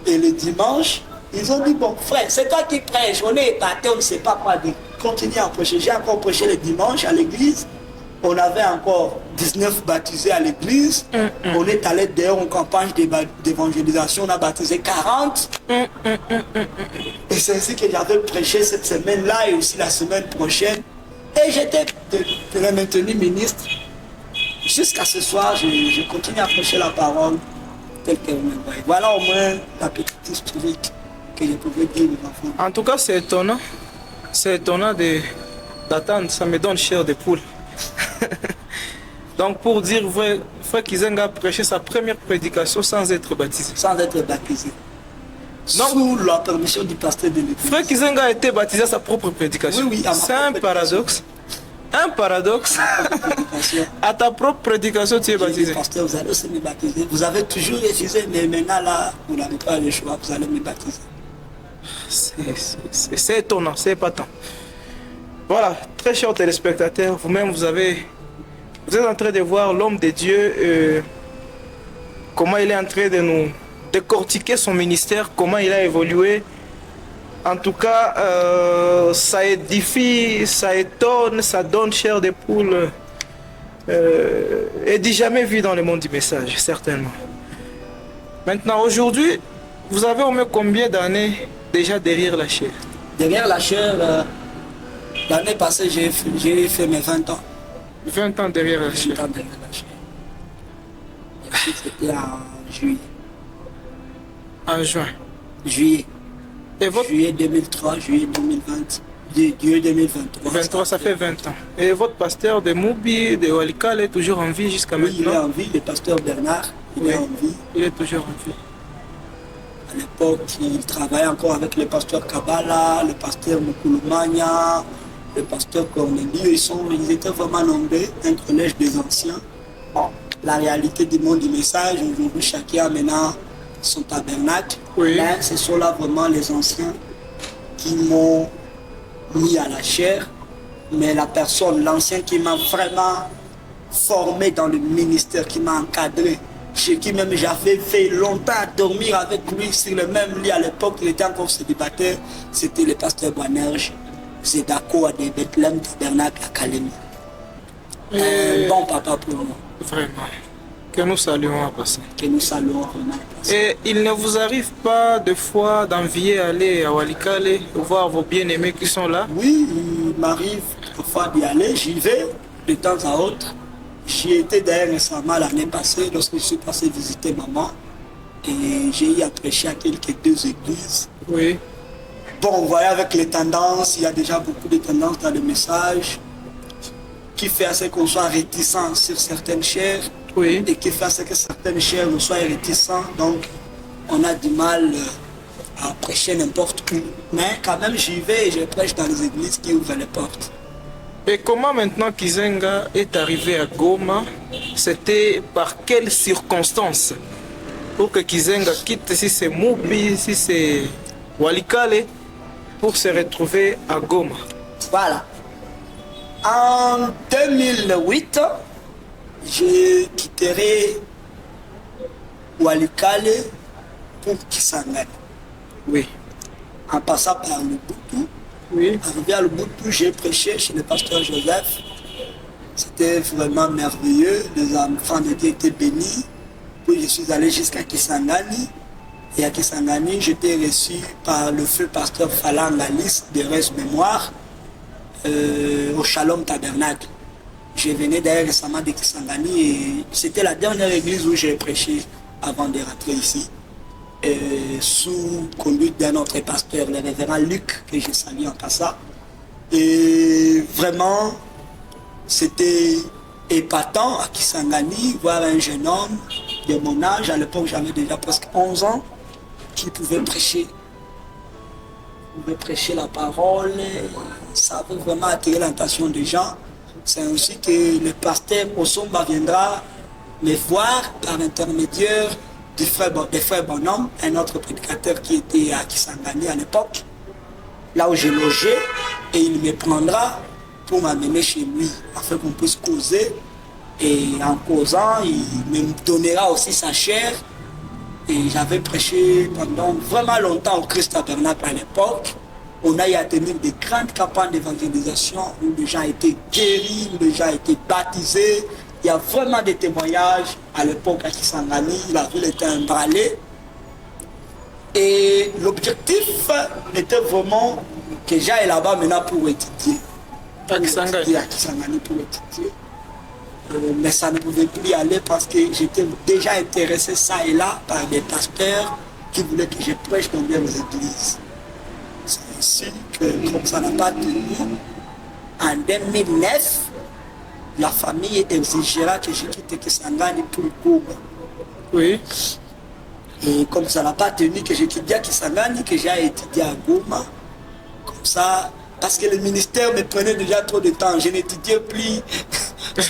Et le dimanche, ils ont dit, bon frère, c'est toi qui prêches. On est épaté, on ne sait pas quoi dire. Continue à prêcher. J'ai encore prêché le dimanche à l'église. On avait encore 19 baptisés à l'église. On est allé dehors en campagne d'évangélisation. On a baptisé 40. Et c'est ainsi que j'avais prêché cette semaine-là et aussi la semaine prochaine. Et j'étais de maintenu ministre. Jusqu'à ce soir, je continue à prêcher la parole telle qu'elle me voit. Voilà au moins la petite historique que je pouvais dire aux enfants. En tout cas, c'est étonnant. C'est étonnant d'attendre. Ça me donne chair de poule. Donc pour dire vrai, Frère Kizenga a prêché sa première prédication sans être baptisé. Sans être baptisé. Sous la permission du pasteur de l'église. Frère Kizenga a été baptisé à sa propre prédication. Oui, c'est un paradoxe. Un paradoxe. À ta propre prédication, tu es baptisé. Pasteur, vous allez aussi me baptiser. Vous avez toujours refusé, mais maintenant là, vous n'avez pas le choix, vous allez me baptiser. C'est étonnant, c'est épatant. Voilà, très chers téléspectateurs, vous-même vous êtes en train de voir l'homme de Dieu, comment il est en train de nous décortiquer son ministère, comment il a évolué. En tout cas, ça édifie, ça étonne, ça donne chair de poule. Et dit jamais vu dans le monde du message, certainement. Maintenant, aujourd'hui, vous avez au moins combien d'années déjà derrière la chair? Derrière la chair, l'année passée, j'ai fait mes 20 ans. 20 ans derrière la chair. 20 ans derrière la chair. C'était en juillet. En juin. Juillet. Et votre... Juillet 2003, juillet 2020. Juillet 2023. 23, ça fait 20 ans. Et votre pasteur de Moubi, de Walikale, est toujours en vie jusqu'à maintenant? Il est en vie, le pasteur Bernard, il est en vie. Il est toujours en vie. À l'époque, il travaillait encore avec le pasteur Kabbalah, le pasteur Mukulumania, le pasteur Cornelius. Ils étaient vraiment nombreux, un collège des anciens. Bon, la réalité du monde du message, aujourd'hui, chacun a maintenant son tabernacle. Oui. Là, ce sont là vraiment les anciens qui m'ont mis à la chair. Mais la personne, l'ancien qui m'a vraiment formé dans le ministère, qui m'a encadré, chez qui même j'avais fait longtemps à dormir avec lui sur le même lit à l'époque, il était encore célibataire, c'était le pasteur Boanerge, Zedako à Bethlehem, tabernacle à Kalemi. Un bon papa pour moi. Vraiment. Que nous saluons à passer. Que nous saluons vraiment. Et il ne vous arrive pas de fois d'envier aller à Walikale, voir vos bien-aimés qui sont là? Oui, il m'arrive parfois d'y aller, j'y vais de temps à autre. J'y étais d'ailleurs récemment l'année passée lorsque je suis passé visiter maman et j'ai eu à prêcher à quelques deux églises. Oui. Bon, vous voyez avec les tendances, il y a déjà beaucoup de tendances dans le message qui fait à ce qu'on soit réticent sur certaines chaires. Oui. Et qui fait à ce que certaines chaires nous soient réticents. Donc, on a du mal à prêcher n'importe où. Mais quand même, j'y vais et je prêche dans les églises qui ouvrent les portes. Et comment maintenant Kizenga est arrivé à Goma? C'était par quelles circonstances pour que Kizenga quitte, si c'est Moubi, si c'est Walikale, pour se retrouver à Goma? Voilà. En 2008, je quitterai Walikale pour Kisangani. Oui. En passant par le Boutou. Oui. Arrivé à Luboutou, j'ai prêché chez le pasteur Joseph. C'était vraiment merveilleux. Les enfants de Dieu étaient bénis. Puis je suis allé jusqu'à Kisangani. Et à Kisangani, j'étais reçu par le feu pasteur Falan Alice de Reste Mémoire au Shalom Tabernacle. Je venais d'ailleurs récemment de Kisangani et c'était la dernière église où j'ai prêché avant de rentrer ici. Sous conduite d'un autre pasteur, le révérend Luc, que je salue en passant. Et vraiment, c'était épatant à Kisangani, voir un jeune homme de mon âge, à l'époque j'avais déjà presque 11 ans, qui pouvait prêcher pouvait prêcher la parole. Ça avait vraiment attiré l'attention des gens. C'est ainsi que le pasteur Osomba viendra me voir par intermédiaire des frères Bonhomme, un autre prédicateur qui était à Kisangani à l'époque, là où j'ai logé, et il me prendra pour m'amener chez lui afin qu'on puisse causer. Et en causant, il me donnera aussi sa chair. Et j'avais prêché pendant vraiment longtemps au Christ Tabernacle à l'époque. On a eu à tenir des grandes campagnes d'évangélisation où les gens étaient guéris, où les gens étaient baptisés. Il y a vraiment des témoignages à l'époque à Kisangani, la ville était emballée. Et l'objectif était vraiment que j'aille là-bas maintenant pour étudier. À Kisangani pour étudier. Mais ça ne pouvait plus y aller parce que j'étais déjà intéressé ça et là par des pasteurs qui voulaient que je prêche dans leurs églises. C'est ainsi que, comme ça n'a pas tenu, en 2009, la famille exigera que je quitte Kisangani pour Goma. Oui. Et comme ça n'a pas tenu que j'étudie à Kisangani, que j'ai étudié à Goma, comme ça, parce que le ministère me prenait déjà trop de temps, je n'étudiais plus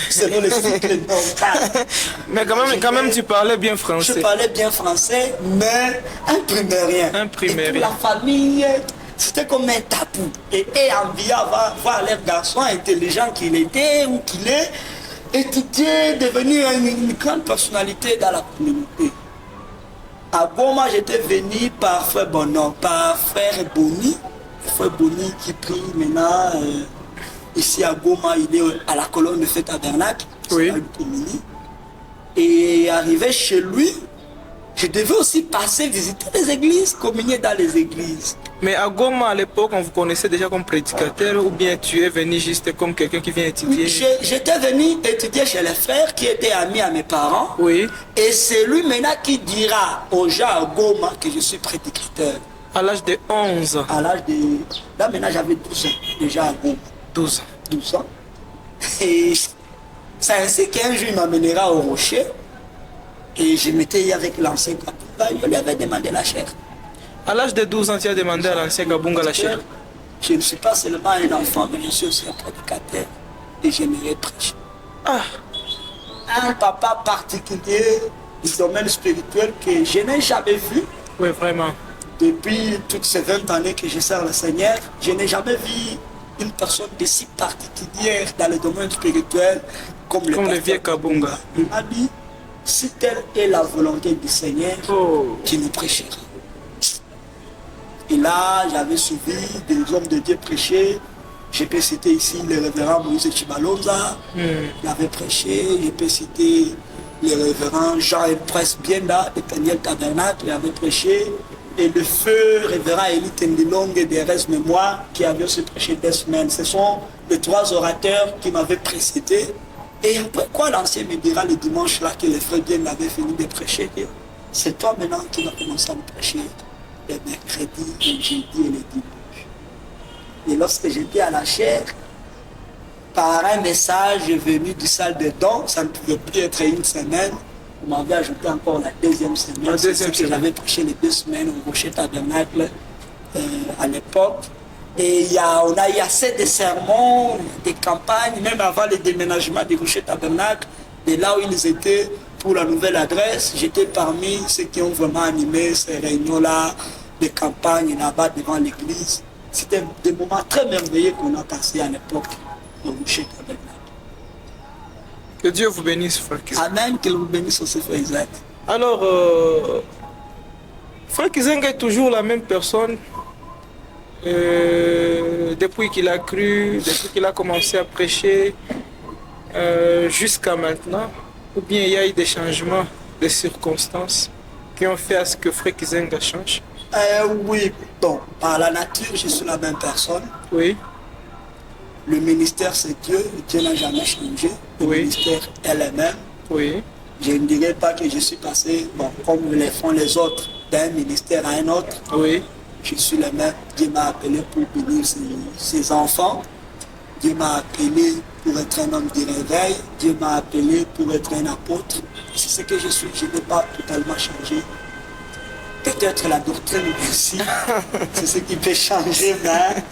selon le cycle normal. Mais quand même, tu parlais bien français. Je parlais bien français, mais imprimais rien. Et pour la famille, c'était comme un tabou. Et envie à voir leur garçon intelligent qu'il était ou qu'il est, étudier, devenir une grande personnalité dans la communauté. À Goma, j'étais venu par frère Bonhomme, par frère Boni. Frère Boni qui prie maintenant ici à Goma, il est à la colonne de fête tabernacle, oui. Et arrivé chez lui, je devais aussi passer visiter les églises, communier dans les églises. Mais à Goma, à l'époque, on vous connaissait déjà comme prédicateur ou bien tu es venu juste comme quelqu'un qui vient étudier? J'étais venu étudier chez les frères qui étaient amis à mes parents. Oui. Et c'est lui maintenant qui dira aux gens à Goma que je suis prédicateur. À l'âge de 11 ans? À l'âge de... Là maintenant j'avais 12 ans déjà à Goma. 12 ans. 12 ans. Et c'est ainsi qu'un jour il m'amènera au rocher. Et je m'étais avec l'ancien Kabunga, je lui avais demandé la chair. À l'âge de 12 ans, tu as demandé à l'ancien Kabunga la chair? Je ne suis pas seulement un enfant, mais je suis aussi un prédicateur. Et j'aimerais prêcher. Ah. Un papa particulier du domaine spirituel que je n'ai jamais vu. Oui, vraiment. Depuis toutes ces 20 années que je sers le Seigneur, je n'ai jamais vu une personne de si particulière dans le domaine spirituel comme le vieux Kabunga. Il m'a dit, si telle est la volonté du Seigneur, qui nous prêchera. Et là, j'avais suivi des hommes de Dieu prêcher. Je peux citer ici le révérend Moïse Chibalonza, il avait prêché. Je peux citer le révérend Jean-Presse Bienda de Peniel Tabernacle, il avait prêché. Et le feu révérend Élie Tendilong et des restes mémoire qui avait aussi prêché des semaines. Ce sont les 3 orateurs qui m'avaient précédé. Et après quoi l'ancien me dira le dimanche là que les frères bien avaient fini de prêcher. C'est toi maintenant qui vas commencer à me prêcher les mercredis, les jeudis et les dimanches. Et lorsque j'étais à la chaire, par un message venu du salle de dons, ça ne pouvait plus être une semaine. On m'avait ajouté encore la 2e semaine. C'est ce que j'avais prêché les 2 semaines au Rocher Tabernacle à l'époque. Et on a eu assez de sermons, des campagnes, même avant le déménagement du Rocher Tabernacle, de là où ils étaient pour la nouvelle adresse. J'étais parmi ceux qui ont vraiment animé ces réunions-là, des campagnes là-bas devant l'église. C'était des moments très merveilleux qu'on a passés à l'époque au Rocher Tabernacle. Que Dieu vous bénisse, frère Kizenga. Amen, qu'il vous bénisse aussi, frère Isaac. Alors, frère Kizenga est toujours la même personne depuis qu'il a cru, depuis qu'il a commencé à prêcher jusqu'à maintenant. Ou bien il y a eu des changements, des circonstances qui ont fait à ce que frère Kizenga change? Oui, bon, par la nature, je suis la même personne. Oui. Le ministère, c'est Dieu. Dieu n'a jamais changé. Le ministère est le même. Oui. Je ne dirais pas que je suis passé, bon, comme le font les autres, d'un ministère à un autre. Oui. Je suis le même. Dieu m'a appelé pour bénir ses enfants. Dieu m'a appelé pour être un homme de réveil. Dieu m'a appelé pour être un apôtre. C'est ce que je suis. Je n'ai pas totalement changé. Peut-être la doctrine aussi, c'est ce qui peut changer, mais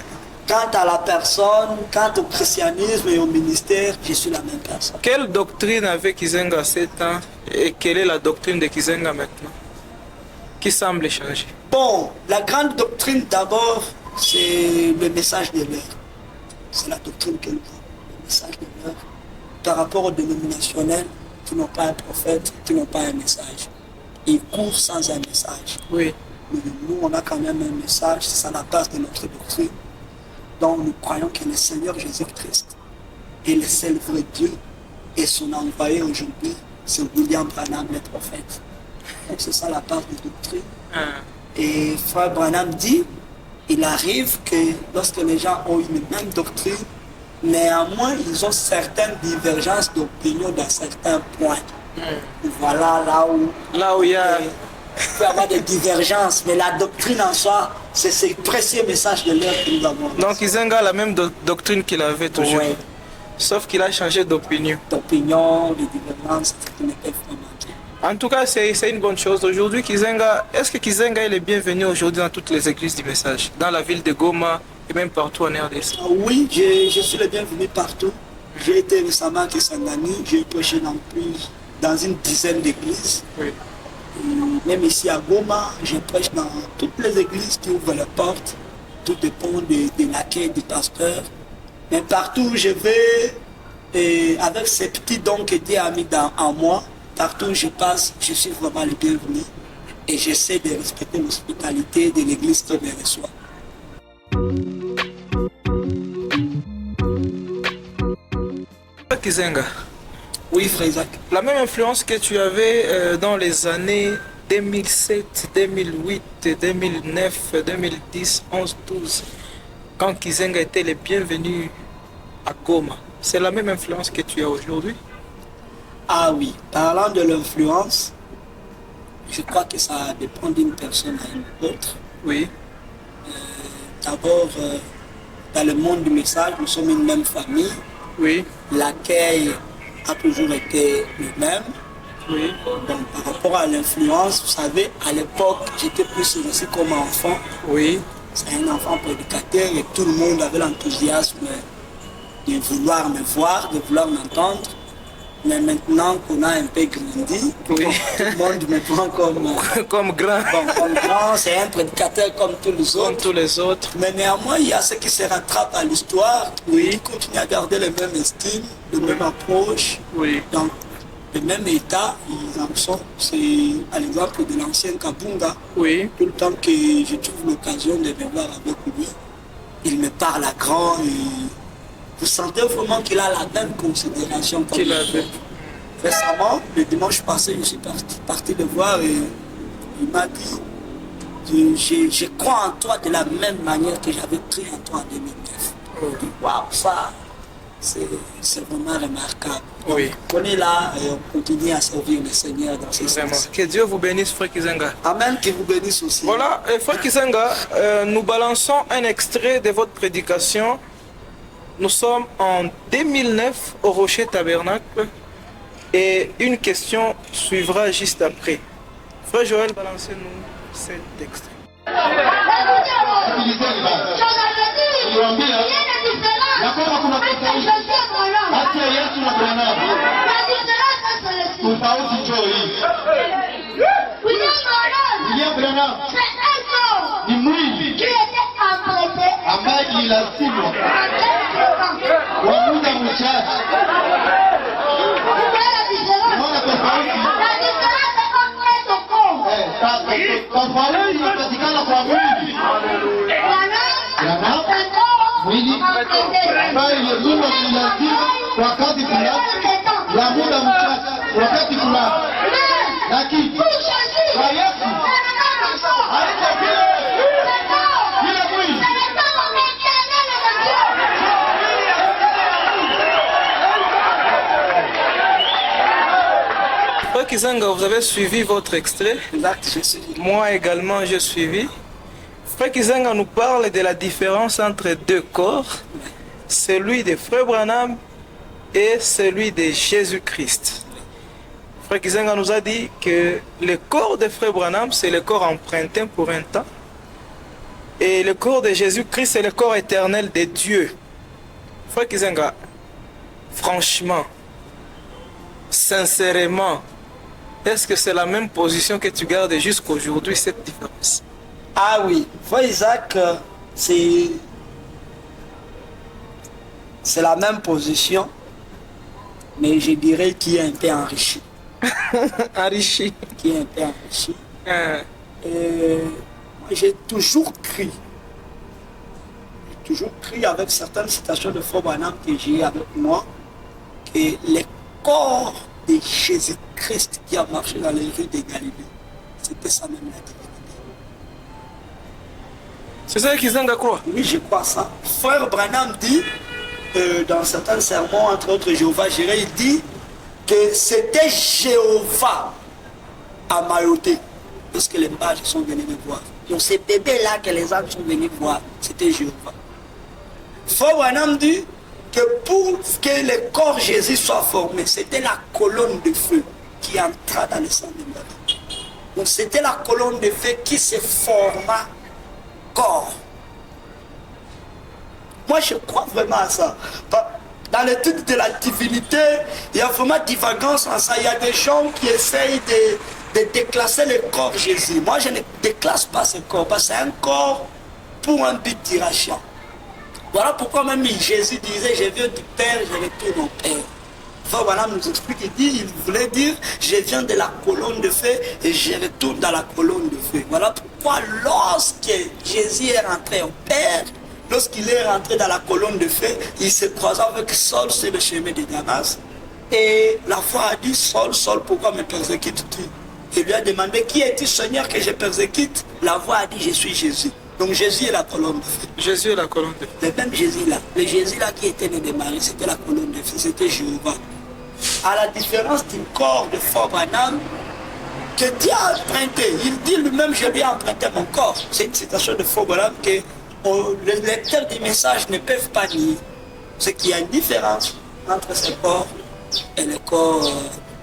quant à la personne, quant au christianisme et au ministère, je suis la même personne. Quelle doctrine avait Kizenga à 7 ans et quelle est la doctrine de Kizenga maintenant qui semble changer? Bon, la grande doctrine d'abord, c'est le message de l'heure. C'est la doctrine qu'elle voit, le message de l'heure. Par rapport aux dénominationnels qui n'ont pas un prophète, qui n'ont pas un message. Ils courent sans un message. Oui. Mais nous, on a quand même un message, c'est ça la base de notre doctrine. Donc nous croyons que le Seigneur Jésus-Christ est le seul vrai Dieu et son envoyé aujourd'hui, c'est William Branham, le prophète. Donc c'est ça la base de doctrine. Et Frère Branham dit, il arrive que lorsque les gens ont une même doctrine, néanmoins ils ont certaines divergences d'opinion dans certains points. Voilà là où il y a... Il peut y avoir des divergences, mais la doctrine en soi, c'est ce précieux message de l'heure que nous avons. Donc Kizenga a la même doctrine qu'il avait toujours, Ouais. sauf qu'il a changé d'opinion. D'opinion, de divergences, qui ne peuvent pas manquer. En tout cas, c'est une bonne chose. Aujourd'hui, Kizenga, est-ce que Kizenga est le bienvenu aujourd'hui dans toutes les églises du message, dans la ville de Goma et même partout en RDC? Oui, je suis le bienvenu partout. J'ai été récemment à Kisangani, j'ai prêché dans une dizaine d'églises. Oui. Même ici à Goma, je prêche dans toutes les églises qui ouvrent les portes. Tout dépend de l'accueil du pasteur. Mais partout où je vais, et avec ces petits dons que Dieu a mis en moi, partout où je passe, je suis vraiment le bienvenu. Et j'essaie de respecter l'hospitalité de l'église qui me reçoit. Kizenga, Oui, Frère Isaac. la même influence que tu avais dans les années 2007, 2008, 2009, 2010, 11, 12, quand Kizenga était le bienvenu à Goma, c'est la même influence que tu as aujourd'hui? Ah oui, parlant de l'influence, je crois que ça dépend d'une personne à une autre. Oui. D'abord, dans le monde du message, nous sommes une même famille. Oui. L'accueil a toujours été le même. Oui. Donc, par rapport à l'influence, vous savez, à l'époque, j'étais plus aussi comme enfant. Oui. C'est un enfant prédicateur et tout le monde avait l'enthousiasme de vouloir me voir, de vouloir m'entendre. Mais maintenant qu'on a un peu grandi, Oui. tout le monde me prend comme, Comme grand, comme grand, c'est un prédicateur comme tous les comme autres. tous les autres. Mais néanmoins, il y a ceux qui se rattrapent à l'histoire, qui continuent à garder le même estime, le même approche. Oui. Donc, le même état, ils en sont. C'est à l'exemple de l'ancien Kabunga. Oui. Tout le temps que je trouve l'occasion de me voir avec lui, il me parle à grand et vous sentez vraiment qu'il a la même considération comme Qu'il avait. Récemment, le dimanche passé, je suis parti le voir et il m'a dit je crois en toi de la même manière que j'avais cru en toi en 2009. Waouh, ça, c'est vraiment remarquable. Oui. On est là et on continue à servir le Seigneur dans ce Vraiment. sens. Que Dieu vous bénisse, frère Kizenga. Amen, que vous bénisse aussi. Voilà, frère Kizenga, nous balançons un extrait de votre prédication. Nous sommes en 2009 au Rocher Tabernacle et une question suivra juste après. Frère Joël, balancez-nous cet extrait. Sikilizeni basi. Niwaambia ya kwamba kuna tofauti kati ya Yesu na Branham. Tofauti njoo hii. William Branham ni mwili ambaye ilazimwa kwa muda mchache. Unaona tofauti? Tofauti inapatikana kwa mwili. Branham mwili ambaye ilizimwa kilazima kwa kazi fulani ya muda mchache, wakati fulani, lakini kwa Yesu haiko vile mwili. Frère Kizenga, vous avez suivi votre extrait. Exact, je suis. Moi également, j'ai suivi. Frère Kizenga nous parle de la différence entre deux corps, celui de Frère Branham et celui de Jésus-Christ. Frère Kizenga nous a dit que le corps de Frère Branham, c'est le corps emprunté pour un temps. Et le corps de Jésus-Christ, c'est le corps éternel de Dieu. Frère Kizenga, franchement, sincèrement, est-ce que c'est la même position que tu gardes jusqu'aujourd'hui, cette différence? Ah oui, Frère Isaac, c'est la même position, mais je dirais qu'il est un peu enrichi. Enrichi. Qui est un peu enrichi. Moi, j'ai toujours cru avec certaines citations de Frère Branham que j'ai avec moi, que le corps de Jésus-Christ qui a marché dans les rues de Galilée, c'était ça même la divinité. C'est ça qu'ils ont croire? Oui, je crois ça. Frère Branham dit, dans certains sermons, entre autres Jéhovah Jireh, il dit que c'était Jéhovah à Mayotte, parce que les mages sont venus me voir. Donc ces bébés-là que les âmes sont venus voir, c'était Jéhovah. Frère Branham dit que pour que le corps Jésus soit formé, c'était la colonne de feu qui entra dans le sang de Marie. Donc c'était la colonne de feu qui se forma corps. Moi je crois vraiment à ça. Dans l'étude de la divinité, il y a vraiment divagance en ça. Il y a des gens qui essayent de déclasser le corps Jésus. Moi je ne déclasse pas ce corps, parce que c'est un corps pour un but d'irrachant. Voilà pourquoi même Jésus disait, je viens du Père, je retourne au Père. Frère Branham nous explique, il voulait dire, je viens de la colonne de feu et je retourne dans la colonne de feu. Voilà pourquoi lorsque Jésus est rentré au Père, lorsqu'il est rentré dans la colonne de feu, il se croisa avec Saul sur le chemin de Damas. Et la foi a dit, Saul, Saul, pourquoi me persécutes-tu? Il lui a demandé, qui es-tu Seigneur que je persécute? La voix a dit, je suis Jésus. Donc Jésus est la colonne de feu. Jésus est la colonne de feu. Le même Jésus là, le Jésus là qui était né de Marie, c'était la colonne de feu, c'était Jéhovah. À la différence du corps de Frère Branham, que Dieu a emprunté, il dit lui-même, je lui ai emprunté mon corps. C'est une citation de Frère Branham que les lecteurs des messages ne peuvent pas nier. C'est qu'il y a une différence entre ce corps et le corps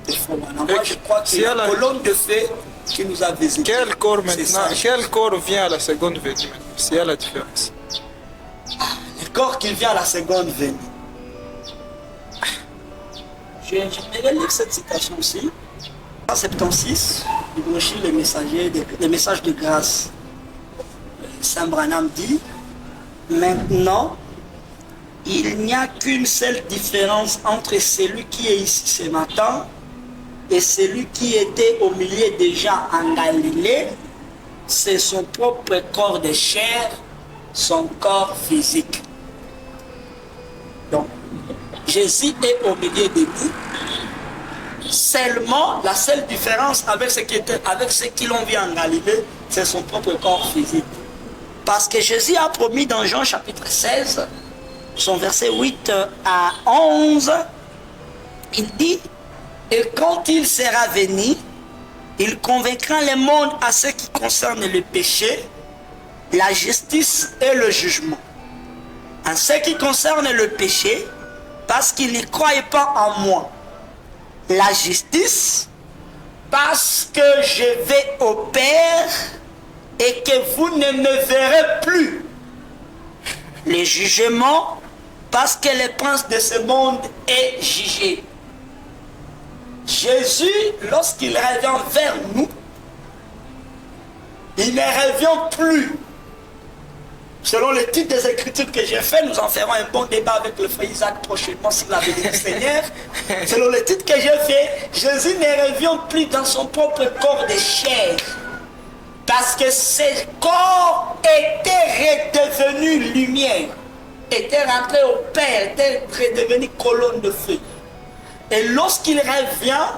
de Frère Branham. Moi je crois que la colonne de feu qui nous a visités. Quel corps maintenant? Quel corps vient à la seconde venue maintenant? S'il y a la différence. Le corps qui vient à la seconde venue. J'aimerais lire cette citation aussi. En 76, il brochure les messages de grâce. Saint Branham dit, maintenant, il n'y a qu'une seule différence entre celui qui est ici ce matin et celui qui était au milieu des gens en Galilée, c'est son propre corps de chair, son corps physique. Donc, Jésus est au milieu de nous. Seulement, la seule différence avec ce qui l'ont vu en Galilée, c'est son propre corps physique. Parce que Jésus a promis dans Jean chapitre 16, son verset 8 à 11, il dit, et quand il sera venu, il convaincra le monde à ce qui concerne le péché, la justice et le jugement. En ce qui concerne le péché, parce qu'il ne croyait pas en moi. La justice, parce que je vais au Père et que vous ne me verrez plus. Le jugement, parce que le prince de ce monde est jugé. Jésus, lorsqu'il revient vers nous, il ne revient plus. Selon le titre des Écritures que j'ai fait, nous en ferons un bon débat avec le frère Isaac prochainement si la venue du Seigneur. Selon le titre que j'ai fait, Jésus ne revient plus dans son propre corps de chair. Parce que ce corps était redevenu lumière, était rentré au Père, était redevenu colonne de feu. Et lorsqu'il revient,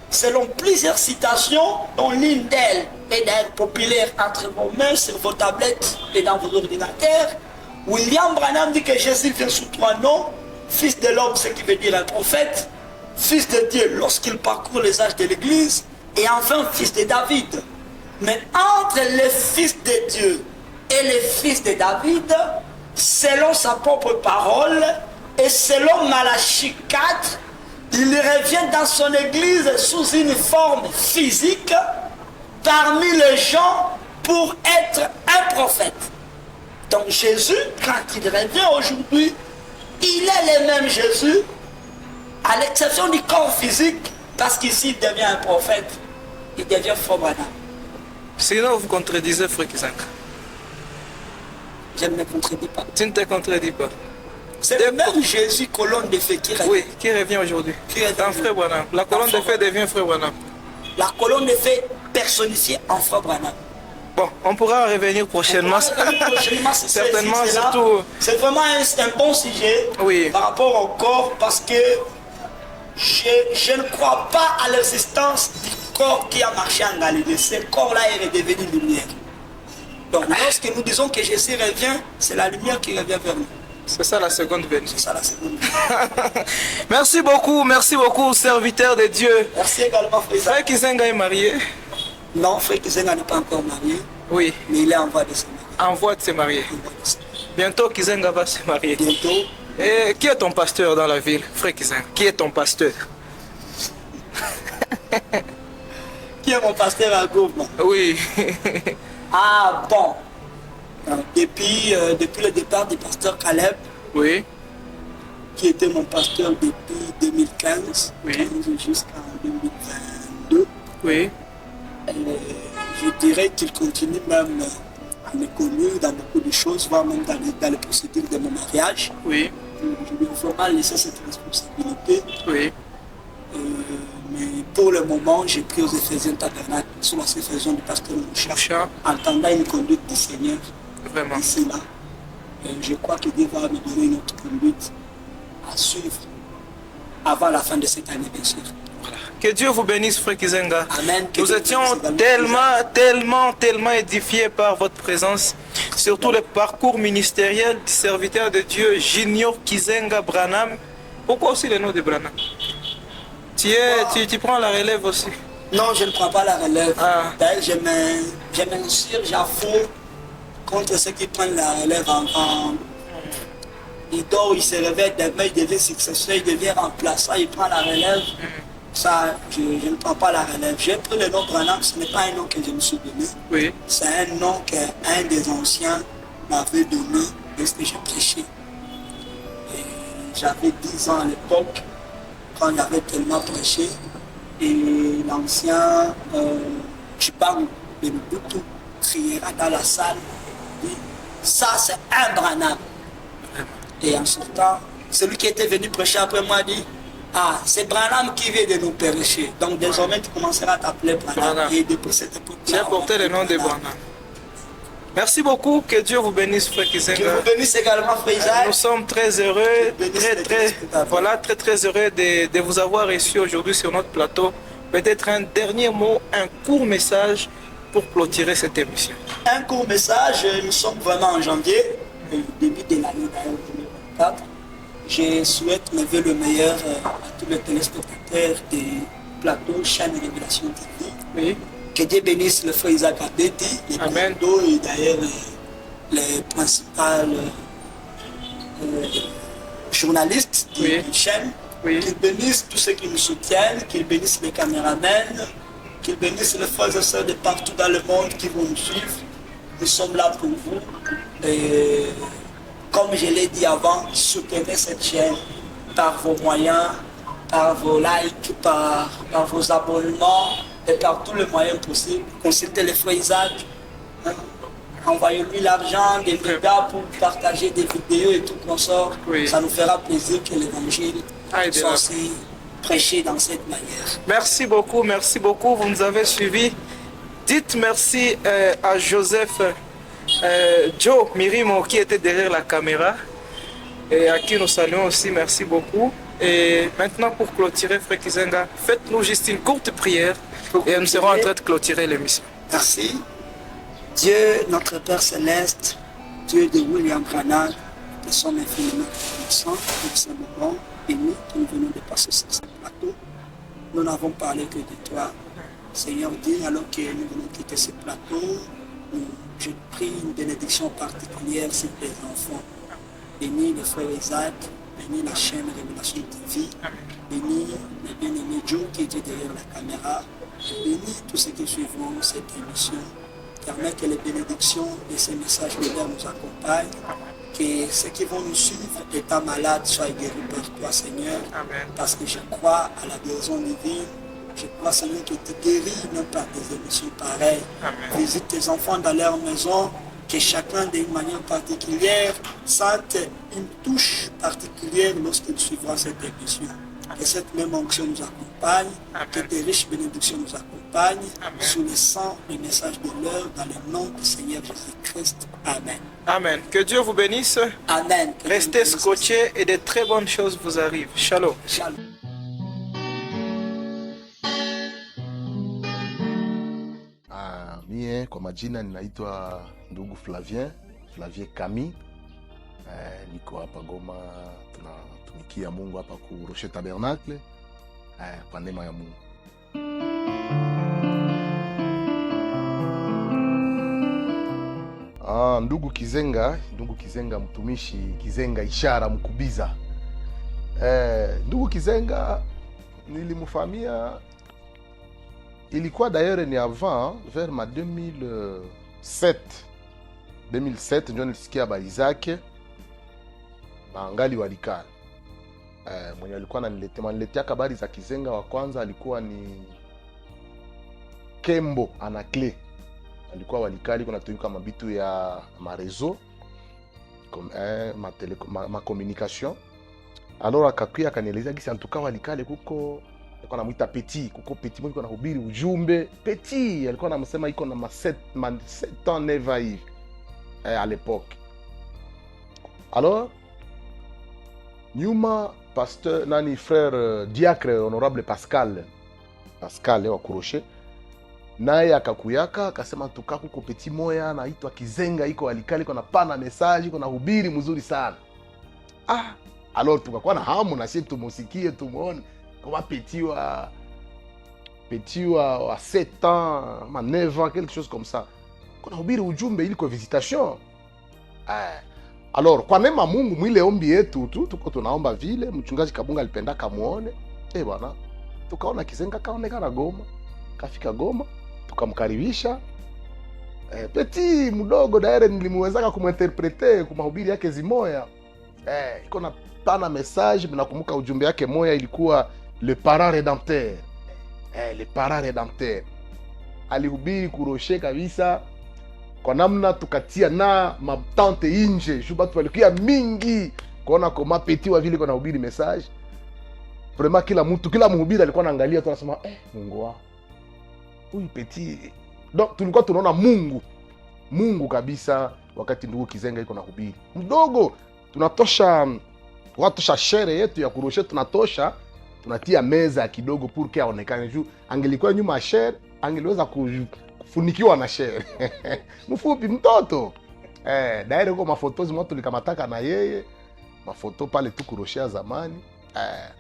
selon plusieurs citations, dont l'une d'elles est d'ailleurs populaire entre vos mains, sur vos tablettes et dans vos ordinateurs, William Branham dit que Jésus vient sous trois noms, fils de l'homme, ce qui veut dire un prophète, fils de Dieu lorsqu'il parcourt les âges de l'Église, et enfin fils de David. Mais entre le fils de Dieu et le fils de David, selon sa propre parole, et selon Malachie 4, il revient dans son église sous une forme physique parmi les gens pour être un prophète. Donc Jésus, quand il revient aujourd'hui, il est le même Jésus, à l'exception du corps physique, parce qu'ici il devient un prophète, il devient Frère Branham. Sinon, vous contredisez Frère Kizenga. Je ne me contredis pas. Tu ne te contredis pas. C'est le même Jésus, colonne de feu, qui revient. Oui, qui revient aujourd'hui. Dans Frère Branham. La colonne de feu devient Frère Branham. La colonne de feu personnifiée en Frère Branham. Bon, on pourra revenir prochainement. Certainement, surtout. C'est vraiment un bon sujet par rapport au corps, parce que je ne crois pas à l'existence du corps qui a marché en Galilée. Ce corps-là est redevenu lumière. Donc lorsque nous disons que Jésus revient, c'est la lumière qui revient vers nous. C'est ça la seconde venue. C'est ça la seconde venue. Merci beaucoup, serviteur de Dieu. Merci également, Frère. Frère Kizenga est marié? Non, Frère Kizenga n'est pas encore marié. Oui. Mais il est en voie de se marier. En voie de se marier. Bientôt, Kizenga va se marier. Bientôt. Et qui est ton pasteur dans la ville, Frère Kizenga? Qui est ton pasteur? Qui est mon pasteur à Goma? Oui. Ah bon. Depuis le départ du pasteur Caleb, oui, qui était mon pasteur depuis 2015, oui, jusqu'en 2022, oui, je dirais qu'il continue même à me conduire dans beaucoup de choses, voire même dans les procédures de mon mariage. Oui. Je lui ai vraiment laissé cette responsabilité. Oui. Mais pour le moment, j'ai pris aux Éphésiens Tabernacle, sous la supervision du pasteur Moucha, entendant une conduite du Seigneur. Vraiment. Ici, là. Je crois que Dieu va me donner une autre conduite à suivre avant la fin de cette année, bien sûr. Voilà. Que Dieu vous bénisse, Frère Kizenga. Amen. Nous étions tellement édifiés par votre présence, surtout le parcours ministériel du serviteur de Dieu, Junior Kizenga Branham. Pourquoi aussi le nom de Branham? Tu prends la relève aussi? Non, je ne prends pas la relève. Ah. Je m'insurge, j'affronte contre ceux qui prennent la relève en il dort, il se réveille, demain il devient successeur, il devient remplaçant, il prend la relève. Ça, je ne prends pas la relève. J'ai pris le nom Branham, ce n'est pas un nom que je me suis donné. Oui. C'est un nom qu'un des anciens m'avait donné lorsque j'ai prêché. J'avais 10 ans à l'époque, quand j'avais tellement prêché. Et l'ancien Chibang de Lubutu criera dans la salle, dit, ça c'est un Branham. Et en sortant, celui qui était venu prêcher après moi dit, ah, c'est Branham qui vient de nous prêcher. Donc désormais tu commenceras à t'appeler Branham. Et depuis cette époque, j'ai porté le nom de Branham. Merci beaucoup, que Dieu vous bénisse, Frère Kizenga. Que vous bénisse également, Frère Isaac. Nous sommes très heureux, très heureux de vous avoir reçu aujourd'hui sur notre plateau. Peut-être un dernier mot, un court message pour clôturer cette émission. Un court message, nous sommes vraiment en janvier, début de l'année 2024. Je souhaite lever le meilleur à tous les téléspectateurs des plateaux chaîne Révélation TV. Oui. Que Dieu bénisse le frère Isaac Abedi, les commandos et d'ailleurs les principaux journalistes de la chaîne. Oui. Qu'il bénisse tous ceux qui nous soutiennent, qu'il bénisse les caméramans, qu'il bénisse les frères et sœurs de partout dans le monde qui vont nous suivre. Nous sommes là pour vous. Et comme je l'ai dit avant, soutenez cette chaîne par vos moyens, par vos likes, par vos abonnements et par tous les moyens possibles. Consultez le frère Isaac, envoyez-lui l'argent, des médias pour partager des vidéos et tout consort. Oui. Ça nous fera plaisir que l'évangile soit aussi prêché dans cette manière. Merci beaucoup, vous nous avez suivis. Dites merci à Joseph Joe Mirimo qui était derrière la caméra et à qui nous saluons aussi, merci beaucoup. Et maintenant pour clôturer, Frère Kizenga, faites-nous juste une courte prière et nous serons en train de clôturer l'émission. Merci. Dieu, notre Père Céleste, Dieu de William Branham, nous sommes infiniment reconnaissants pour ce moment béni que nous venons de passer sur ce plateau. Nous n'avons parlé que de toi. Seigneur Dieu, alors que nous venons quitter ce plateau, je prie une bénédiction particulière sur tes enfants. Bénis le frère Isaac, bénis la chaîne Révélation TV, bénis le bien-aimé Joe qui était derrière la caméra, bénis tous ceux qui suivront cette émission. Permets que les bénédictions de ces messages de l'air nous accompagnent, que ceux qui vont nous suivre, étant malades, soient guéris par toi, Seigneur, parce que je crois à la guérison divine. Je crois, Seigneur, que tu guéris même par des émissions pareilles. Visite tes enfants dans leur maison, que chacun d'une manière particulière sente une touche particulière lorsqu'il suivra cette émission. Que cette même onction nous accompagne, que tes riches bénédictions nous accompagnent, sous le sang, le message de l'heure, dans le nom du Seigneur Jésus-Christ. Amen. Amen. Que Dieu vous bénisse. Amen. Restez scotchés et de très bonnes choses vous arrivent. Shalom. Shalom. Mie kwa majina ninaitwa ndugu Flavien Kami. Niko hapa Goma, tunatumikia Mungu hapa ku Rocher Tabernacle kwa neema ya Mungu. Ndugu Kizenga mtumishi Kizenga Ishara Mkubiza. Ndugu Kizenga nilimfahamia ilikuwa d'ailleurs ni avant vers ma 2007 ndio nilisikia habari zake bangali Walikale. Mwenye alikuwa ananiletea habari za Kizenga wa kwanza alikuwa ni Kembo Anakle, alikuwa Walikale, kuna tuika mabitu ya marezo comme ma communication. Alors akakuya akanieleza gisi antuka Walikale kuko alikuwa anamuita Petit, kuko Petit mwenye anahubiri ujumbe. Petit alikuwa anamsema iko na 7 ans neva hivi à l'époque. Alors nyuma pasteur nani frère diacre honorable Pascal wa Kuroshe naye akakuyaka akasema tuka kuko Petit moya anaitwa Kizenga iko Walikale, iko na pana message, iko na hubiri mzuri sana. Alors tukakuwa na hamu na sisi tumusikie tumuone kama Petit wa 7 ans, ma 9 ans, quelque chose comme ça. Kuna hubiri ujumbe ili kwa visitation. Alors kwa neema Mungu mwile ombi yetu tuko tunaomba vile mchungaji Kabunga alipenda kamuone. Bwana tukaona Kizenga kaonekana Goma. Kafika Goma tukamkaribisha. Petit mdogo daire nilimuwezaka kumuinterprete kwa mahubiri yake zimoya. Iko na pana message, mnakumbuka ujumbe yake moya ilikuwa le parent rédempteur. Le parent rédempteur. Alihubiri kuroshe kabisa kwa namna tukatia na matante inje jubatu walikuwa mingi kuona kama Petit wa vile kuna hubiri message. Vraiment kila mhubiri alikuwa anaangalia tu anasema Mungu wao huyu Petit. Donc tulikuwa tunaona Mungu kabisa wakati ndugu Kizenga iko na hubiri. Mdogo tunatosha shere yetu ya kuroshe, tunatia meza kidogo pour que aonekane juu angelikuwa nyuma ya shere angeliweza kufunikiwa na shere. Mfupi mtoto. Daire kwa mafotozi mwa tulikamataka na yeye. Mafoto pale tu kuroshia zamani.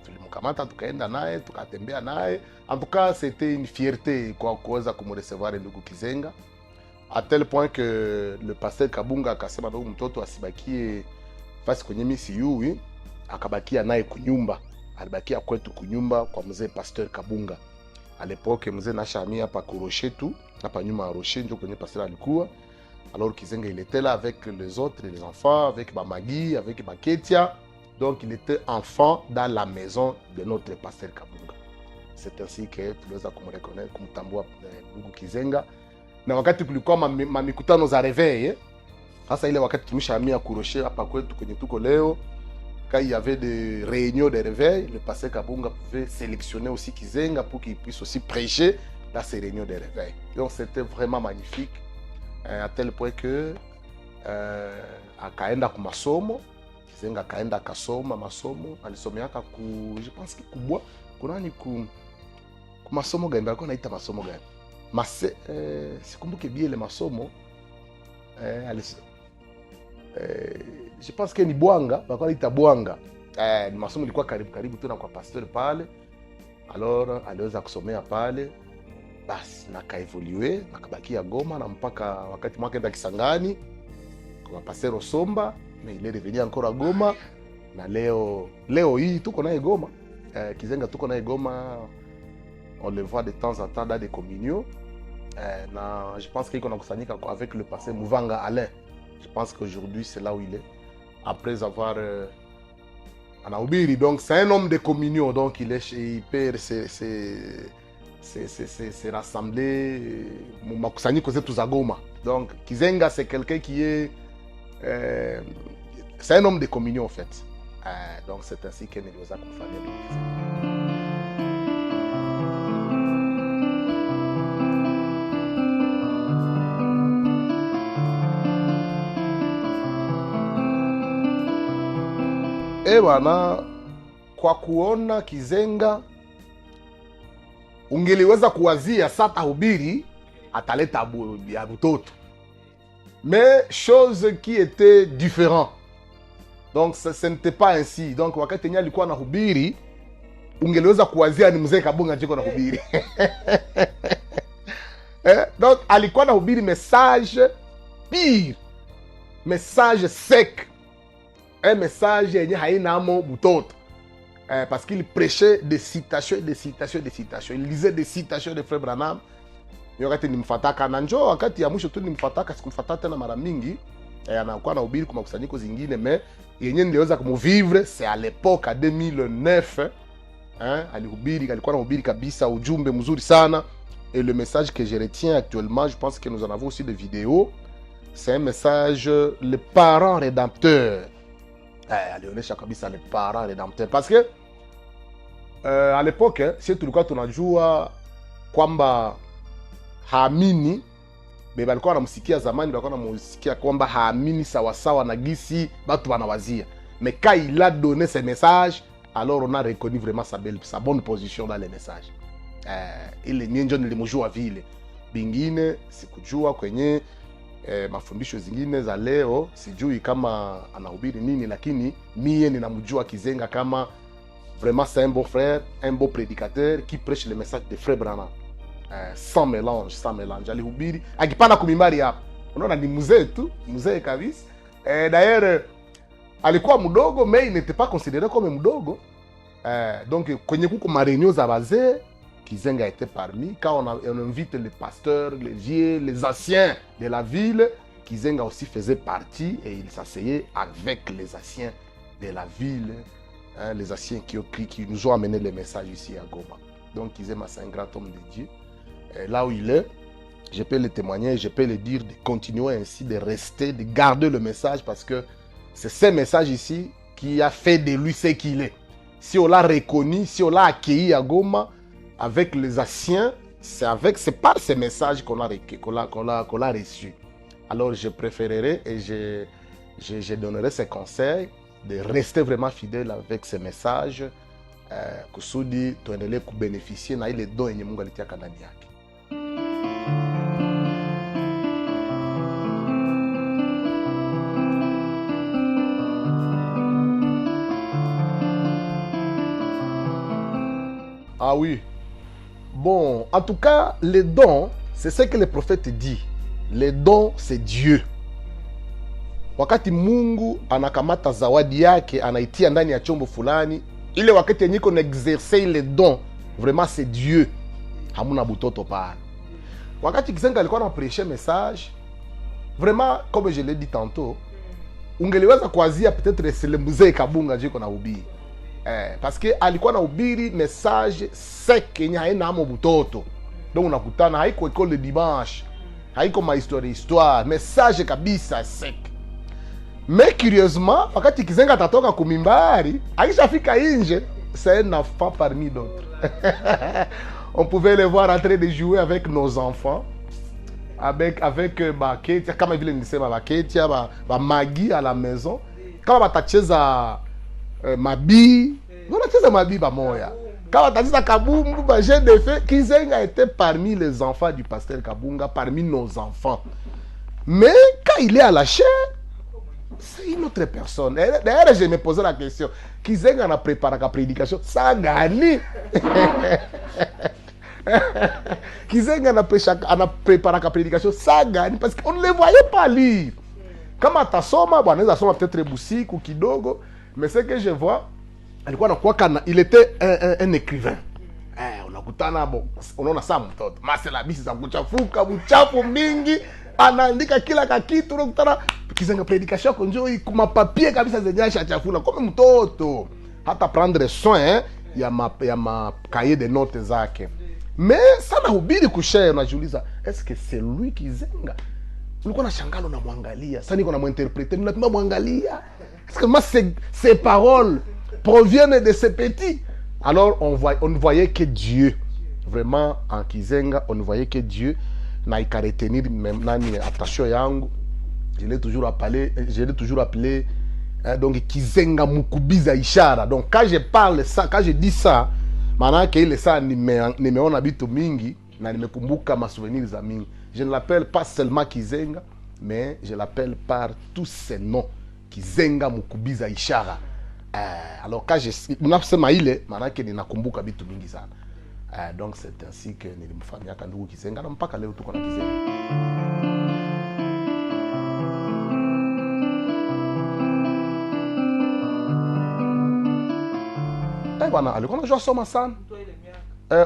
Tulimkamata tukaenda naye, tukatembea naye. En tout cas, c'était une fierté kwa kuweza kumrecevoir ndugu Kizenga. À tel point que le pasteur Kabunga akasema ndugu mtoto asibakie fasi kwenye misi yui, akabakia naye kunyumba. Alibakia kwetu kunyumba kwa mzee pasteur Kabunga. À l'époque mzee nashamia hapa kuroshe tu, hapa nyuma ya Rocher ndio kwenye pasteur alikuwa. Alors Kizenga il était là avec les autres, les enfants, avec Bamagi, avec Baketia. Donc il était enfant dans la maison de notre pasteur Kabunga. C'est ainsi que tuliweza kumreconnaître, kumtambua ndugu Kizenga. Na wakati kulikuwa mamikutano za réveil, sasa ile wakati tumeshahamia kuroshe hapa kwetu kwenye tuko leo, quand il y avait des réunions de réveil, le pasteur Kabunga pouvait sélectionner aussi Kizenga pour qu'il puisse aussi prêcher dans ces réunions de réveil. Donc c'était vraiment magnifique, à tel point que akaenda ku masomo. Kizenga akaenda akasoma masomo, alisomeaka je pense que kubwa kunani ku masomo gani alikuwa anaita masomo gani? Sikumbuke bien le masomo. Je pense que ni Bwanga, alikuwa anaita Bwanga. Ni masomo ilikuwa karibu tu na kwa pasteur pale. Alors aliweza kusomea pale. Basi nakaevolue, nakabakia Goma na mpaka wakati mwaka enda Kisangani kwa pasteur Osomba, mais il est revenu encore à Goma. na leo hii tuko naye Goma. Kizenga tuko naye Goma, on le voit de temps en temps dans des communions. Je pense qu'il a avec le passé Mouvanga Alain. Je pense qu'aujourd'hui c'est là où il est. Après avoir en Aubiri, donc c'est un homme de communion, donc il peut se rassembler. Makusanyiko zetu za Goma. Donc Kizenga c'est quelqu'un qui est c'est un homme de communion en fait. Donc c'est ainsi que nous avons accompagné. Bwana, kwa kuona Kizenga ungeliweza kuwazia sata hubiri ataleta ya butoto, mais chose qui était différent. Donc ce n'était pas ainsi. Donc wakati nya alikuwa na hubiri ungeliweza kuwazia ni mzee Kabunga jiko na hubiri. Donc alikuwa na hubiri message pire, message sec, un message yenye haina amo butoto, parce qu'il prêchait des citations, des citations, des citations. Il lisait des citations de Frère Branham. Wakati nimfataka na njoo wakati ya mwisho tu nimfataka, sikumfataka tena mara mingi. Anakuwa na hubiri kwa makusanyiko zingine, mais yenye niliweza kumvivre c'est à l'époque à 2009. Alihubiri, alikuwa na hubiri kabisa, ujumbe mzuri sana. Et le message que je retiens actuellement, je pense que nous en avons aussi des vidéos, c'est un message le parent rédempteur. Alionyesha kabisa le parent rédempteur, parce que à l'époque si tulikuwa tunajua kwamba haamini, beba alikuwa anamsikia zamani, alikuwa anamsikia kwamba haamini sawa sawa na gisi batu wanawazia. Mais quand il a donné ce message, alors on a reconnu vraiment sa bonne position dans les messages. Ile nyenjo nilimjua vile, bingine sikujua kwenye mafundisho zingine za leo, sijui kama anahubiri nini, lakini mie ninamjua Kizenga kama vraiment c'est un bon frère, un bon prédicateur qui prêche le message de Frère Branham. Sans mélange, sans mélange. Alihubiri akipana kumimbari hapa, unaona ni mzee tu, mzee kabisa. D'ailleurs alikuwa mdogo, mais il n'était pas considéré comme mdogo. Donc kwenye kuko maréunion za bazee, Kizenga était parmi. Quand on invite les pasteurs, les vieux, les anciens de la ville, Kizenga aussi faisait partie et il s'asseyait avec les anciens de la ville, les anciens qui nous ont amené les messages ici à Goma. Donc Kizenga c'est un grand homme de Dieu. Et là où il est, je peux le témoigner, je peux le dire, de continuer ainsi, de rester, de garder le message, parce que c'est ce message ici qui a fait de lui ce qu'il est. Si on l'a reconnu, si on l'a accueilli à Goma avec les anciens, c'est par ce message qu'on a reçu. Alors je préférerais et je donnerais ce conseil de rester vraiment fidèle avec ce message, kusudi tuendelee kubénéficier na ile don yenye Mungu alitiaka ndani yake. Ah oui. Bon, en tout cas, les dons, c'est ce que le prophète dit. Les dons, c'est Dieu. Wakati Mungu anakamata zawadi yake, anaitia ndani ya chombo fulani, ile wakati yenye qu'on exercer les dons, vraiment c'est Dieu. Hamuna butoto pale. Wakati Kizenga alikuwa na prêcher message, vraiment, comme je l'ai dit tantôt, ungeliweza kuazia peut-être c'est le mzee Kabunga jiko na hubiri. Parce que alikuwa na hubiri message sec yenye haina amo butoto. Donc unakutana haiko école le dimanche, haiko ma histoire, message kabisa sec. Mais curieusement, wakati Kizenga atatoka kumimbari, akishafika nje, c'est un enfant parmi d'autres. On pouvait les voir en train de jouer avec nos enfants, avec baketia, kama vile nilisema baketia, ba magi à la maison. Kama batacheza mabi, wanacheza mabi bamoya. Kama batacheza kabumbu, ba jeu de feu, Kizenga était parmi les enfants du pasteur Kabunga, parmi nos enfants. Mais quand il est à la chair, c'est une autre personne. D'ailleurs, je me posais la question, Kizenga na préparé la prédication, ça gagne. Kizenga na préparé la prédication, ça gagne, parce qu'on ne les voyait pas lire. Kama atasoma, anaweza soma peut-être busiku kidogo, Mais ce que je vois, il était un écrivain. Unakutana unaona saa mtoto masela bisi za kuchafuka mchafu mingi, anaandika kila kakitu. Unakutana Kizenga predication konjo kuma papier kabisa zenye ashachafula kama mtoto, hata prendre soin ya ma cahier de notes zake. Mais sana hubiri kushare, unajiuliza est-ce que c'est lui Kizenga? Ulikuwa na shangalo na mwangalia, sasa niko na muinterpréter, ninapima mwangalia, est-ce que moi ces paroles proviennent de ce petit? Alors on ne voyait que Dieu. Vraiment en Kizenga, on ne voyait que Dieu. Na ikaretenir même nani attention yangu. Je l'ai toujours appelé donc Kizenga Mukubiza Ishara. Donc quand je parle ça, quand je dis ça, maana yake ile saa nimeona vitu mingi na nimekumbuka masouvenir za mingi. Je ne l'appelle pas seulement Kizenga, mais je l'appelle par tous ses noms. Kizenga Mukubiza Ishara. Alors quand je unasema ile maana yake ninakumbuka vitu mingi sana. Donc c'est ainsi que nilimfanyia ndugu Kizenga na mpaka leo tuko na Kizenga. Bwana alikuwa anajua soma sana.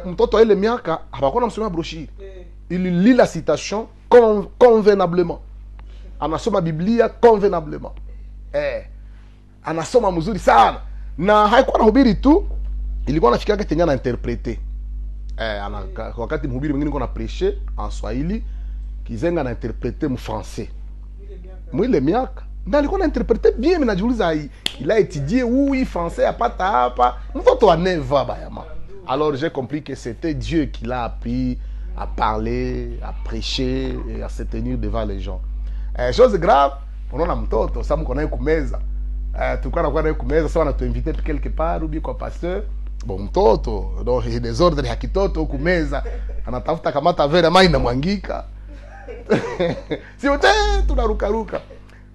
Mtoto ile miaka hapakuwa anamsomea brochure. Il lit la citation convenablement. Anasoma Biblia convenablement. Anasoma mzuri sana. Na haikuwa anahubiri tu, ilikuwa anafikia yake tena na interpreter. Wakati mhubiri mwingine kuna prêcher en Swahili, Kizenga na interpreter mu français. Mwile miaka na alikuwa na interpreter bien, mimi najiuliza il a étudié oui français apata hapa mtoto wa 9 ans bayama. Alors j'ai compris que c'était Dieu qui l'a appris à parler, à prêcher et à se tenir devant les gens. Chose grave, unaona mtoto sasa mko naye kumeza. Tukana kwa naye kumeza sasa wanatuinviter quelque part ou bien kwa pasteur. Bon mtoto donc des ordres ya kitoto kumeza anatafuta kamata vera mai na mwangika. Si wote tunaruka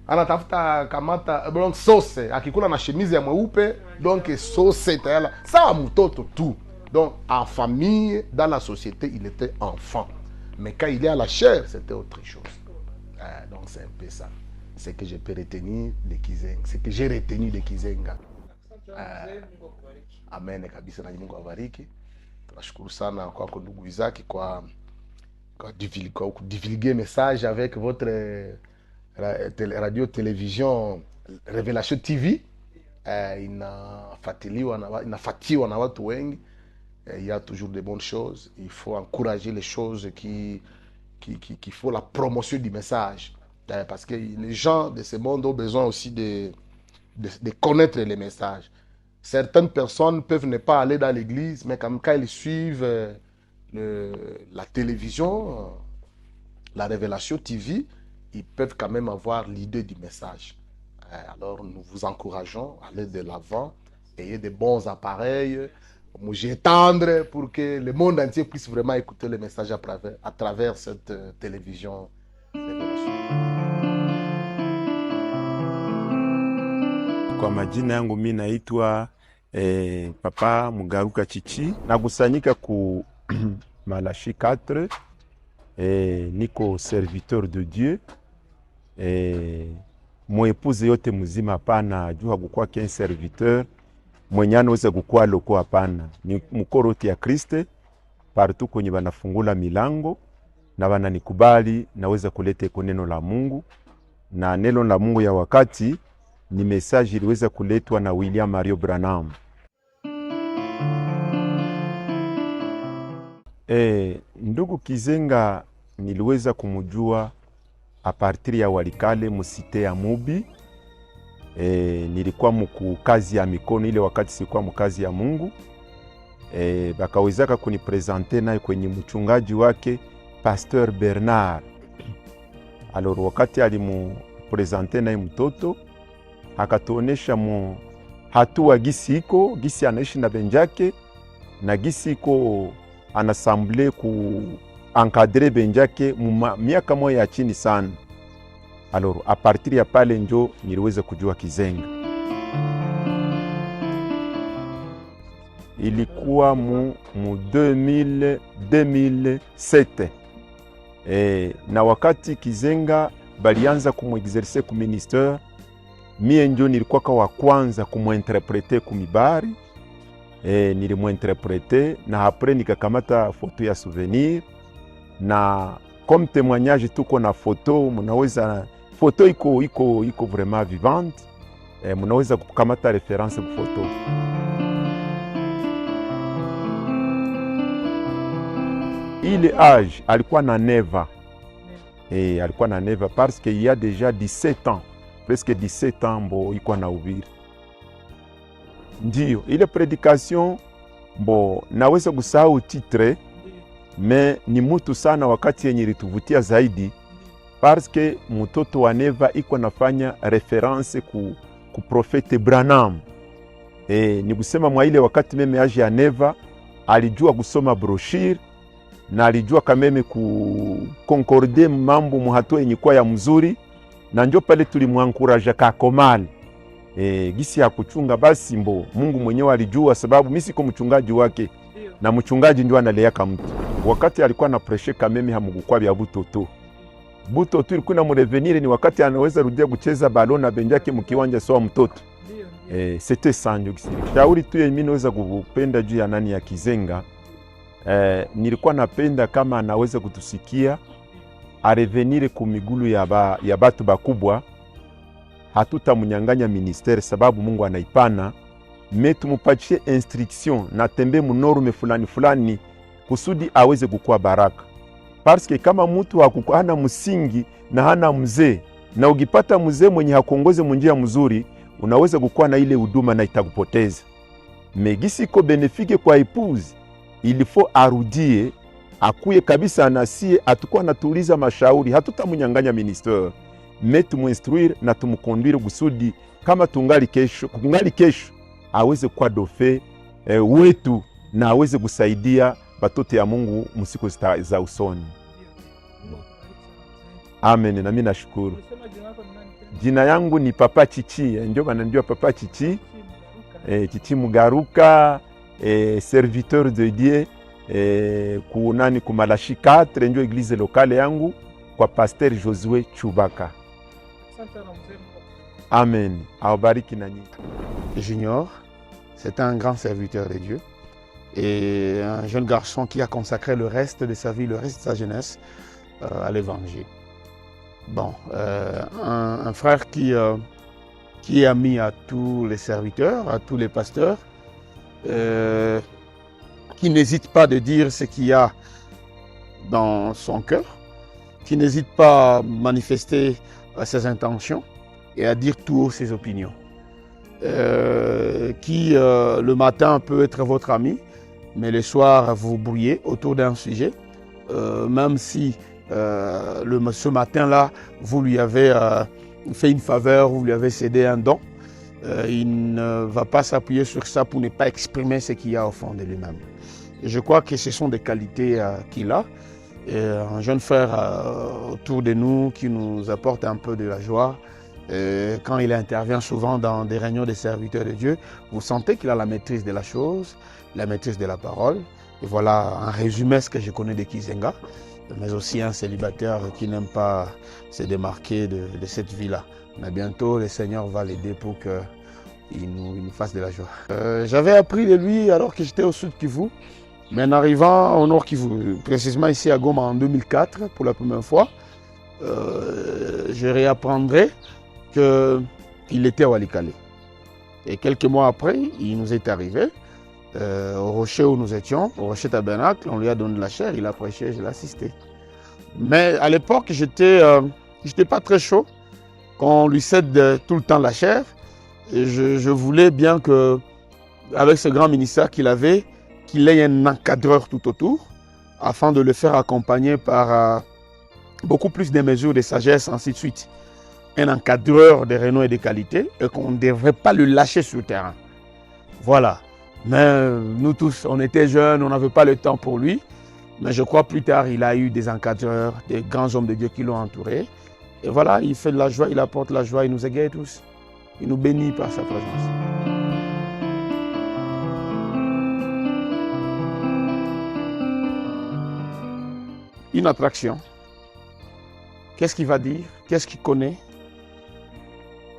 anatafuta kamata donc sauce akikula na chemise ya mweupe donc sauce tayala sawa mtoto tout. Donc en famille, dans la société, il était enfant. Mais quand il est à la chair, c'était autre chose. Donc c'est un peu ça. C'est que je peux retenir de Kizenga. C'est que j'ai retenu de Kizenga. Amen kabisa na Mungu awabariki. Tunashukuru sana kwa ndugu Isaac kwa divulguer message avec votre radio télévision Révélation TV. Inafuatiliwa na watu wengi. Il y a toujours de bonnes choses. Il faut encourager les choses qui font la promotion du message. Parce que les gens de ce monde ont besoin aussi de connaître les messages. Certaines personnes peuvent ne pas aller dans l'église, mais quand ils suivent la télévision, la Révélation TV, ils peuvent quand même avoir l'idée du message. Alors nous vous encourageons à aller de l'avant, ayez de bons appareils, mouger tendre pour que le monde entier puisse vraiment écouter le message à travers cette télévision. Kwa majina yangu mimi naitwa Papa Mugaruka Chichi, nakusanyika ku Malachi 4, niko serviteur de Dieu. Mwepuze yote mzima hapana jua kukua kien serviteur mwenye anaweza kukua loko hapana, ni mkoroti ya Kriste partout kwenye banafungula milango na bananikubali naweza kuleta neno la Mungu. Na neno la Mungu ya wakati ni message iliweza kuletwa na William Mario Branham. Ndugu Kizenga niliweza kumujua a partir ya Walikale musite ya Mubi. Nilikuwa muku kazi ya mikono ile wakati sikuwa mukazi ya Mungu. Bakawezaka kunipresente naye kwenye mchungaji wake Pasteur Bernard. Alors wakati alimupresente naye mtoto akatuonesha mu hatua gisi anaishi na benjake na gisi iko anasamble ku encadrer benjake miaka moja ya chini sana. Alors a partir ya pale njo niliweza kujua Kizenga. Ilikuwa mu 2007. Na wakati Kizenga balianza kumexercer ku ministère, mie njo nilikuwa wa kwanza kumuinterprete kumibari. Nilimuinterprete na apres nikakamata foto ya souvenir, na comme témoignage tuko na foto, munaweza foto iko vraiment vivante, munaweza kukamata reference ku foto. Ile âge alikuwa na neva, alikuwa na neva parce que il y a déjà 17 ans, presque 17 ans mbo iko na ubiri. Ndiyo, ile predication mbo naweza kusahau titre, me ni mutu sana wakati yenye lituvutia zaidi parce que mtoto wa neva iko nafanya reference ku profete Branham. Ni kusema mwa ile wakati meme age ya neva alijua kusoma brochure na alijua kameme ku concorde mambo muhato yenye kwa ya mzuri, na njo pale tulimwankuraja kakomali gisi ya kuchunga. Basi mbo Mungu mwenyewe alijua, sababu mimi siko mchungaji wake na mchungaji ndio analeaka mtu. Wakati alikuwa na preshe kameme hamugukwa bya butoto ilikuwa na mrevenir, ni wakati anaweza rudia kucheza balona na benjake mkiwanja sawa mtoto. C'était sanjo gisi. Shauri tu mimi naweza kupenda juu ya nani ya Kizenga. Nilikuwa napenda kama anaweza kutusikia arevenir ku migulu ya batu bakubwa. Hatutamunyanganya ministere sababu Mungu anaipana, me tumupatie instruction na tembe munorme fulani fulani kusudi aweze kukua baraka. Parce que kama mtu hana msingi na hana mzee, na ukipata mzee mwenye hakuongoze munjia mzuri, unaweza kukua na ile huduma na itakupoteza. Megisi ko benefike kwa ipuzi, ilifo arudie, akuye kabisa anasie, atakuwa anatuuliza mashauri. Hatutamunyanganya ministere, me tumuinstruire na tumukonduire kusudi kama kungali kesho aweze kwa dofe wetu, na aweze kusaidia batoto ya Mungu musiku za usoni. Amen, na mimi nashukuru. Jina yangu ni Papa Chichi, ndio bananijua Papa Chichi. Chichi Mugaruka, serviteur de Dieu, kunani kumalashi 4 ndio eglise locale yangu kwa Pasteur Josué Chubaka. Amen. Aobariki na nyinyi. Junior, c'est un grand serviteur de Dieu et un jeune garçon qui a consacré le reste de sa vie, le reste de sa jeunesse à l'évangile. Bon, un frère qui est ami à tous les serviteurs, à tous les pasteurs, qui n'hésite pas de dire ce qu'il y a dans son cœur, qui n'hésite pas à manifester ses intentions et à dire tout haut ses opinions. Qui le matin peut être votre ami, mais le soir vous brouillez autour d'un sujet, même si ce matin-là vous lui avez fait une faveur, vous lui avez cédé un don, il ne va pas s'appuyer sur ça pour ne pas exprimer ce qu'il y a au fond de lui-même. Je crois que ce sont des qualités qu'il a. Et un jeune frère autour de nous qui nous apporte un peu de la joie. Quand il intervient souvent dans des réunions des serviteurs de Dieu, vous sentez qu'il a la maîtrise de la chose, la maîtrise de la parole. Et voilà un résumé ce que je connais de Kizenga, mais aussi un célibataire qui n'aime pas se démarquer de cette vie-là. Mais bientôt, le Seigneur va l'aider pour qu'il nous fasse de la joie. J'avais appris de lui alors que j'étais au Sud Kivu, mais en arrivant au Nord Kivu, précisément ici à Goma en 2004, pour la première fois, je réapprendrai qu'il était à Walikale. Et quelques mois après, il nous est arrivé au rocher où nous étions, au rocher Tabernacle, on lui a donné la chair, il a prêché, je l'ai assisté. Mais à l'époque, j'étais pas très chaud qu'on lui cède tout le temps la chair. Et je voulais bien que, avec ce grand ministère qu'il avait, qu'il ait un encadreur tout autour, afin de le faire accompagner par beaucoup plus de mesures de sagesse, ainsi de suite. Un encadreur de renom et de qualité, et qu'on ne devrait pas le lâcher sur le terrain. Voilà. Mais nous tous, on était jeunes, on n'avait pas le temps pour lui. Mais je crois plus tard, il a eu des encadreurs, des grands hommes de Dieu qui l'ont entouré. Et voilà, il fait de la joie, il apporte la joie, il nous égaye tous. Il nous bénit par sa présence. Une attraction. Qu'est-ce qu'il va dire? Qu'est-ce qu'il connaît?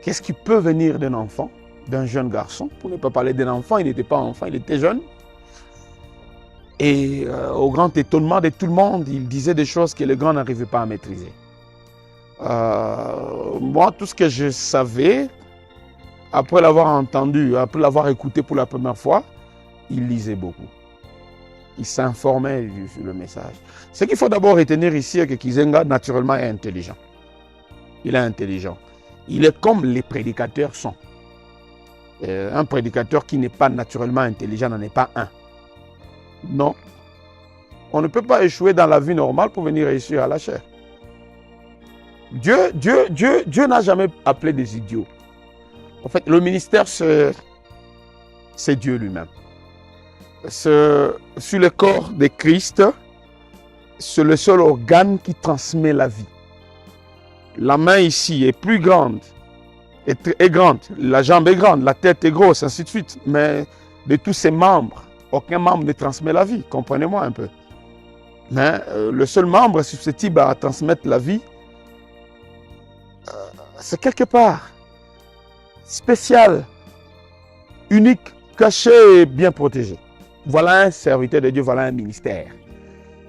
Qu'est-ce qui peut venir d'un enfant, d'un jeune garçon? Pour ne pas parler d'un enfant, il n'était pas enfant, il était jeune. Et au grand étonnement de tout le monde, il disait des choses que les grands n'arrivaient pas à maîtriser. Moi, tout ce que je savais, après l'avoir entendu, après l'avoir écouté pour la première fois, il lisait beaucoup. Il s'informait sur le message. Ce qu'il faut d'abord retenir ici, c'est que Kizenga, naturellement, est intelligent. Il est intelligent. Il est comme les prédicateurs sont. Un prédicateur qui n'est pas naturellement intelligent n'en est pas un. Non. On ne peut pas échouer dans la vie normale pour venir réussir à la chair. Dieu n'a jamais appelé des idiots. En fait, le ministère, c'est Dieu lui-même. Sur le corps de Christ, c'est le seul organe qui transmet la vie. La main ici est plus grande, est grande, la jambe est grande, la tête est grosse, ainsi de suite. Mais de tous ces membres, aucun membre ne transmet la vie, comprenez-moi un peu. Mais le seul membre susceptible à transmettre la vie, c'est quelque part spécial, unique, caché et bien protégé. Voilà un serviteur de Dieu, voilà un ministère.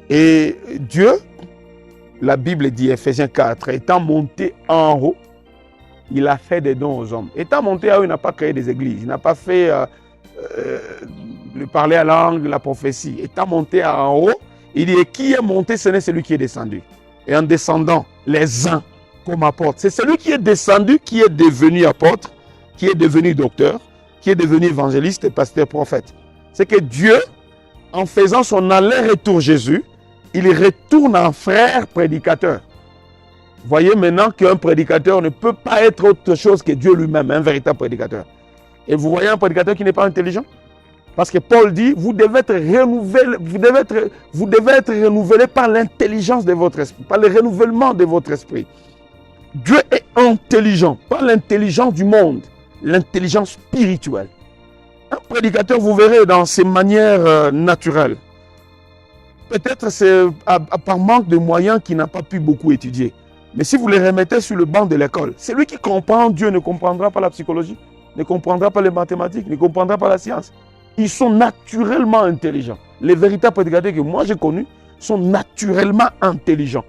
Et Dieu, la Bible dit, Ephésiens 4, étant monté en haut, il a fait des dons aux hommes. Étant monté en haut, il n'a pas créé des églises, il n'a pas fait le parler à langue, la prophétie. Étant monté en haut, il dit, qui est monté, ce n'est celui qui est descendu. Et en descendant, les uns comme apôtres. C'est celui qui est descendu, qui est devenu apôtre, qui est devenu docteur, qui est devenu évangéliste et pasteur prophète. C'est que Dieu, en faisant son aller-retour Jésus, il retourne en frère prédicateur. Voyez maintenant qu'un prédicateur ne peut pas être autre chose que Dieu lui-même, un véritable prédicateur. Et vous voyez un prédicateur qui n'est pas intelligent? Parce que Paul dit, vous devez être renouvelé par l'intelligence de votre esprit, par le renouvellement de votre esprit. Dieu est intelligent, pas l'intelligence du monde, l'intelligence spirituelle. Un prédicateur, vous verrez, dans ses manières naturelles. Peut-être c'est par manque de moyens qu'il n'a pas pu beaucoup étudier. Mais si vous les remettez sur le banc de l'école, celui qui comprend Dieu ne comprendra pas la psychologie, ne comprendra pas les mathématiques, ne comprendra pas la science. Ils sont naturellement intelligents. Les véritables prédicateurs que moi j'ai connus sont naturellement intelligents.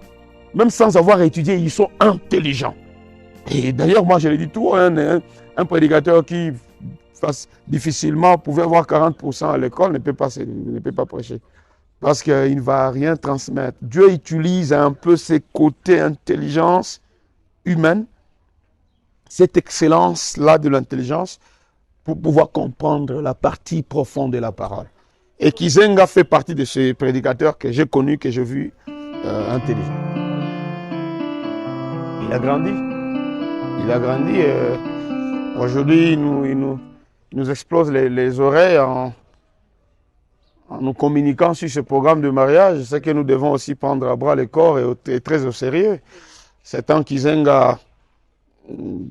Même sans avoir étudié, ils sont intelligents. Et d'ailleurs, moi je l'ai dit tout, un prédicateur qui difficilement pouvait avoir 40% à l'école ne peut pas prêcher. Parce qu'il ne va rien transmettre. Dieu utilise un peu ses côtés intelligence humaine, cette excellence-là de l'intelligence, pour pouvoir comprendre la partie profonde de la parole. Et Kizenga fait partie de ces prédicateurs que j'ai connus, que j'ai vus intelligents. Il a grandi. Il a grandi. Aujourd'hui, il nous explose les oreilles en nous communiquant sur ce programme de mariage. C'est que nous devons aussi prendre à bras le corps et très au sérieux. C'est un Kizenga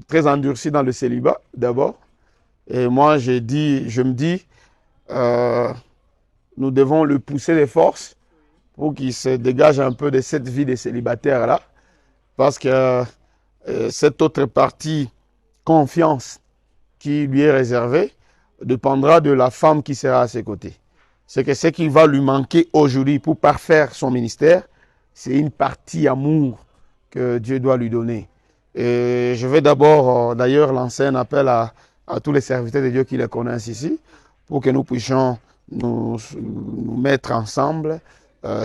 très endurci dans le célibat, d'abord. Et moi, je me dis, nous devons le pousser de force pour qu'il se dégage un peu de cette vie de célibataire-là. Parce que cette autre partie, confiance, qui lui est réservée, dépendra de la femme qui sera à ses côtés. C'est que ce qui va lui manquer aujourd'hui pour parfaire son ministère, c'est une partie amour que Dieu doit lui donner. Et je vais d'abord, d'ailleurs, lancer un appel à tous les serviteurs de Dieu qui les connaissent ici, pour que nous puissions nous mettre ensemble,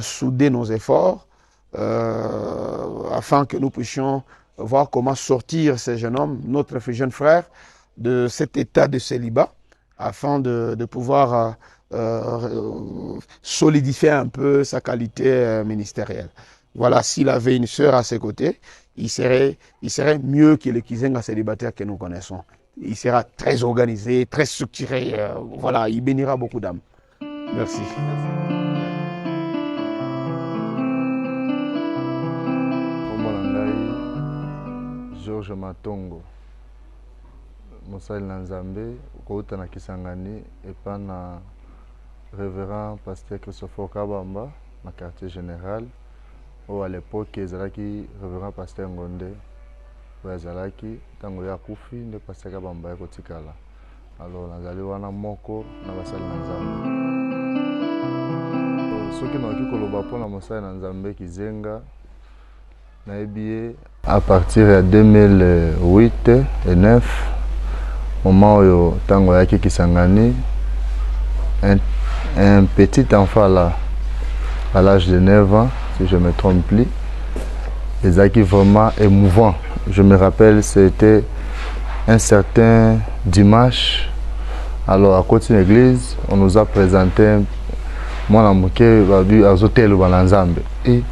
souder nos efforts, afin que nous puissions voir comment sortir ces jeunes hommes, notre jeune frère, de cet état de célibat, afin de pouvoir solidifier un peu sa qualité ministérielle. Voilà, s'il avait une sœur à ses côtés, il serait mieux que le Kizenga célibataire que nous connaissons. Il sera très organisé, très structuré. Voilà, il bénira beaucoup d'âmes. Merci. Georges Matongo. Mosali na Nzambe, kouta na Kisangani, epa na révérend pasteur Christophe Kabamba, na quartier général, ou à l'époque, ezalaki révérend pasteur Ngonde, bazalaki tango ya kufi nde pasaka bamba ya kotikala. Alors nazali wana moko na basali na Nzambe. Soki nakoki koloba mpona mosali na Nzambe Kizenga nayebi ye à partir ya 2008 et 2009 moment oyo tango yaki Kisangani un petit enfant là à l'âge de 9 ans si je me trompe plus. Ezaki vraiment émouvant. Je me rappelle, c'était un certain dimanche. Alors à côté de l'église, on nous a présenté moi namuke babi azotel bananzambe. Et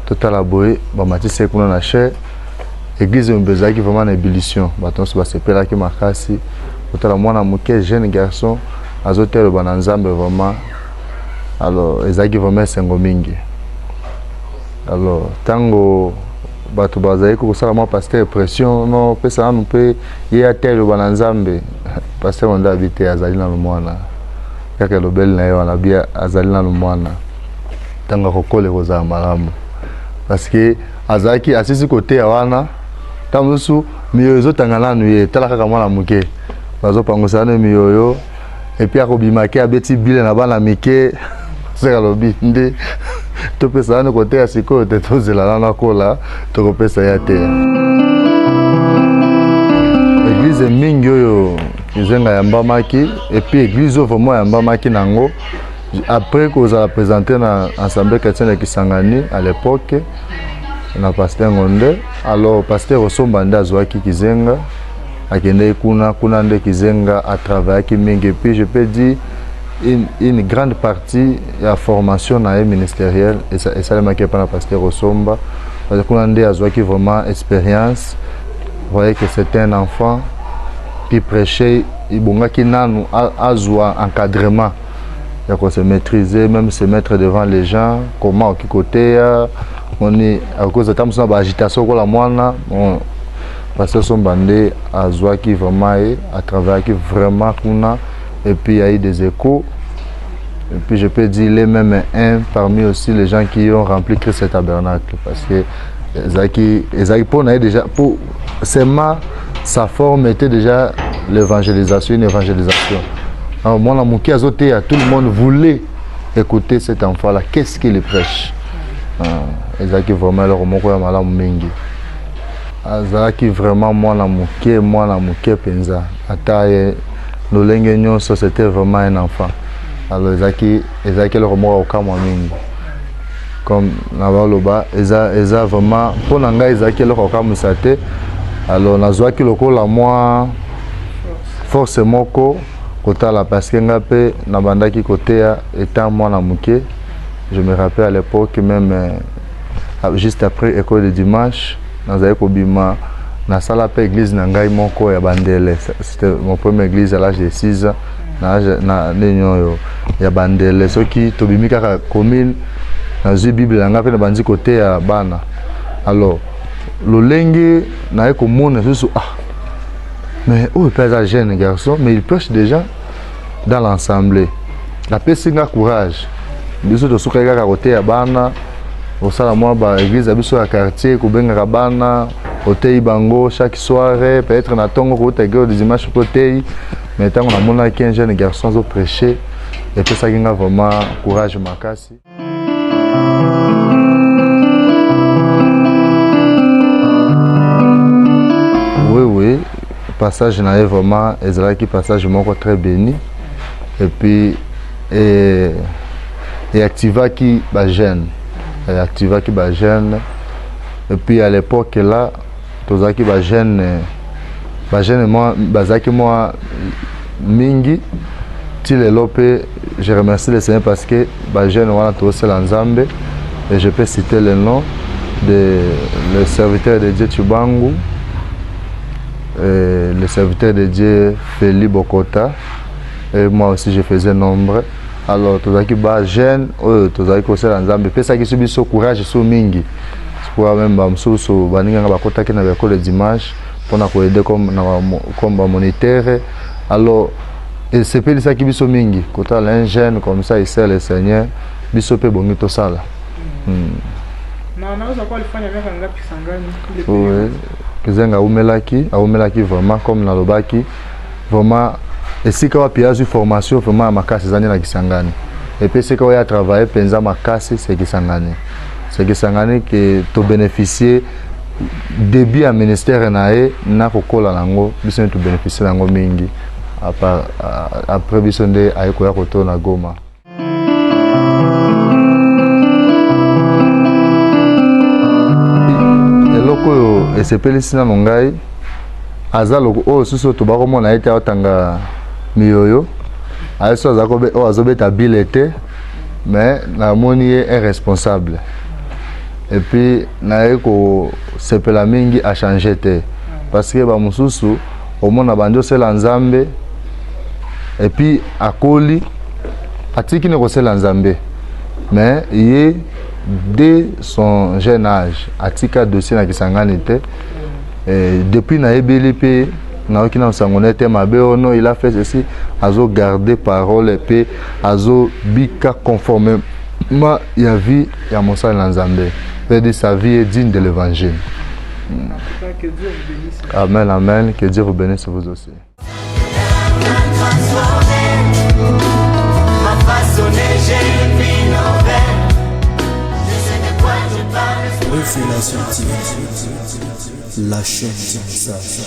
total aboye ba matise kuna na cher. Église mbezaki vraiment en ébullition. Baton se basepela ki makasi. Total moi namuke jeune garçon azotel bananzambe vraiment. Alors ezaki vraiment sengo mingi. Alors tango bato bazali kosala mwa pasteur pression non pesa anu pe ye atelo bananzambe pasteur onda habité azali na mwana kaka lobel na yo na bia azali na mwana tanga kokole koza malamu parce que azaki asisi côté ya wana tamusu miyoyo tangana nu ye tala kaka mwana muke bazo pangosana miyoyo et puis akobimaki abeti bile na bana mike seka lobi nde topesa wana kote ya siko te tozela na kola tokopesa ya te. Église mingi oyo Kizenga yambamaki et puis église vraiment yambamaki nango après que vous a présenté na assemblée chrétienne de Kisangani à l'époque na pasteur Ngonde. Alors pasteur Osomba nda zwaki Kizenga akende kuna nde Kizenga à travers ki mingi. Et puis je peux dire une grande partie de la formation ministérielle et ça m'a fait par pasteur Osomba parce qu'on a vraiment expérience. Vous voyez que c'était un enfant qui prêchait, il a encadrement, il a se maîtriser, même se mettre devant les gens, comment on côté on est à cause de temps agitation pour la moine pasteur Osomba a vraiment à travers qui vraiment et puis il y a eu des échos. Et puis je peux dire, il est même un parmi aussi les gens qui ont rempli ce tabernacle. Parce que Zaki déjà, pour seulement sa forme était déjà l'évangélisation, une évangélisation. Alors moi, tout le monde voulait écouter cet enfant-là. Qu'est-ce qu'il prêche? Zaki vraiment le roman quoi malam mingi. Zaki vraiment moi na muke penza. Ataye lolenge nyonso c'était vraiment un enfant. Alors Ezaki le romo au kamwa mingi comme nabaloba eza vraiment pour nanga Ezaki le rokamu sate. Alors nazwaki lokola moi force moko kotala parce que ngape na bandaki côté étant moi na muke. Je me rappelle à l'époque même juste après école de dimanche nazali kobima na sala pe église na ngai moko ya Bandele. C'était mon première église à l'âge de 6 ans. Na nenyo ya Bandele soki tobimi kaka commune na zu bible nga pe na bandi côté ya bana. Alors lolenge na eko mona susu mais oh pas jeune garçon mais il prêche déjà dans l'ensemble. La pesinga courage biso to suka kaka côté ya bana osala moi ba église biso ya quartier ko benga bana côté bango chaque soirée peut-être na tongo ko tegeo des images côté. Mais tant qu'on a 15 jeunes garçons au prêcher, et puis ça a vraiment courage makasi. Oui, passage n'a vraiment, Ezra passage moko très béni. Et puis et activa qui ba jeune, et puis à l'époque là, tous qui ba jeune moi bazaki moi mingi tile lope. Je remercie le Seigneur parce que ba jeune wana to c'est l'Nzambe et je peux citer le nom de le serviteur de Dieu Chubangu, le serviteur de Dieu Feli Bokota et moi aussi je faisais nombre. Alors tozaki ba jeune tozaki ko c'est l'Nzambe pe ça qui subi so courage so mingi pour même ba msusu baninga bakota ki na école de dimanche pour nous aider comme moniteur. Alors c'est pas ça qui biso mingi quand un jeune comme ça il sert le Seigneur biso pe bongi to sala. Na naweza kwa alifanya miaka ngapi Kisangani? Oui. Kizenga aumelaki vraiment comme nalobaki vraiment esika wapi azwi formation vraiment makasi zani na Kisangani. Et puis c'est qu'il a travaillé penza makasi c'est Kisangani. C'est Kisangani que to bénéficier début à ministère nae na kokola nango biso to bénéficier nango mingi après biso nde ayeko ya kotona Goma. Eloko esepeli sina nongai azaloko o suso to bakomona ete otanga miyoyo ayeso azakobe o azobeta bilete mais na moni est responsable et puis na eko sepela mingi a changer te parce que ba mususu omona bando sela nzambe et puis akoli atiki ne ko sela nzambe mais il dès son jeune âge atika dossier na Kisangani te depuis na ebelipe na okina sangonete mabe ono il a fait ceci azo garder parole et puis azo bika conformément ya vie ya mosala na Nzambe de sa vie est digne de l'évangile. Que Dieu vous bénisse. Amen, amen, que Dieu vous bénisse vous aussi. Révélation TV, la chaîne du message.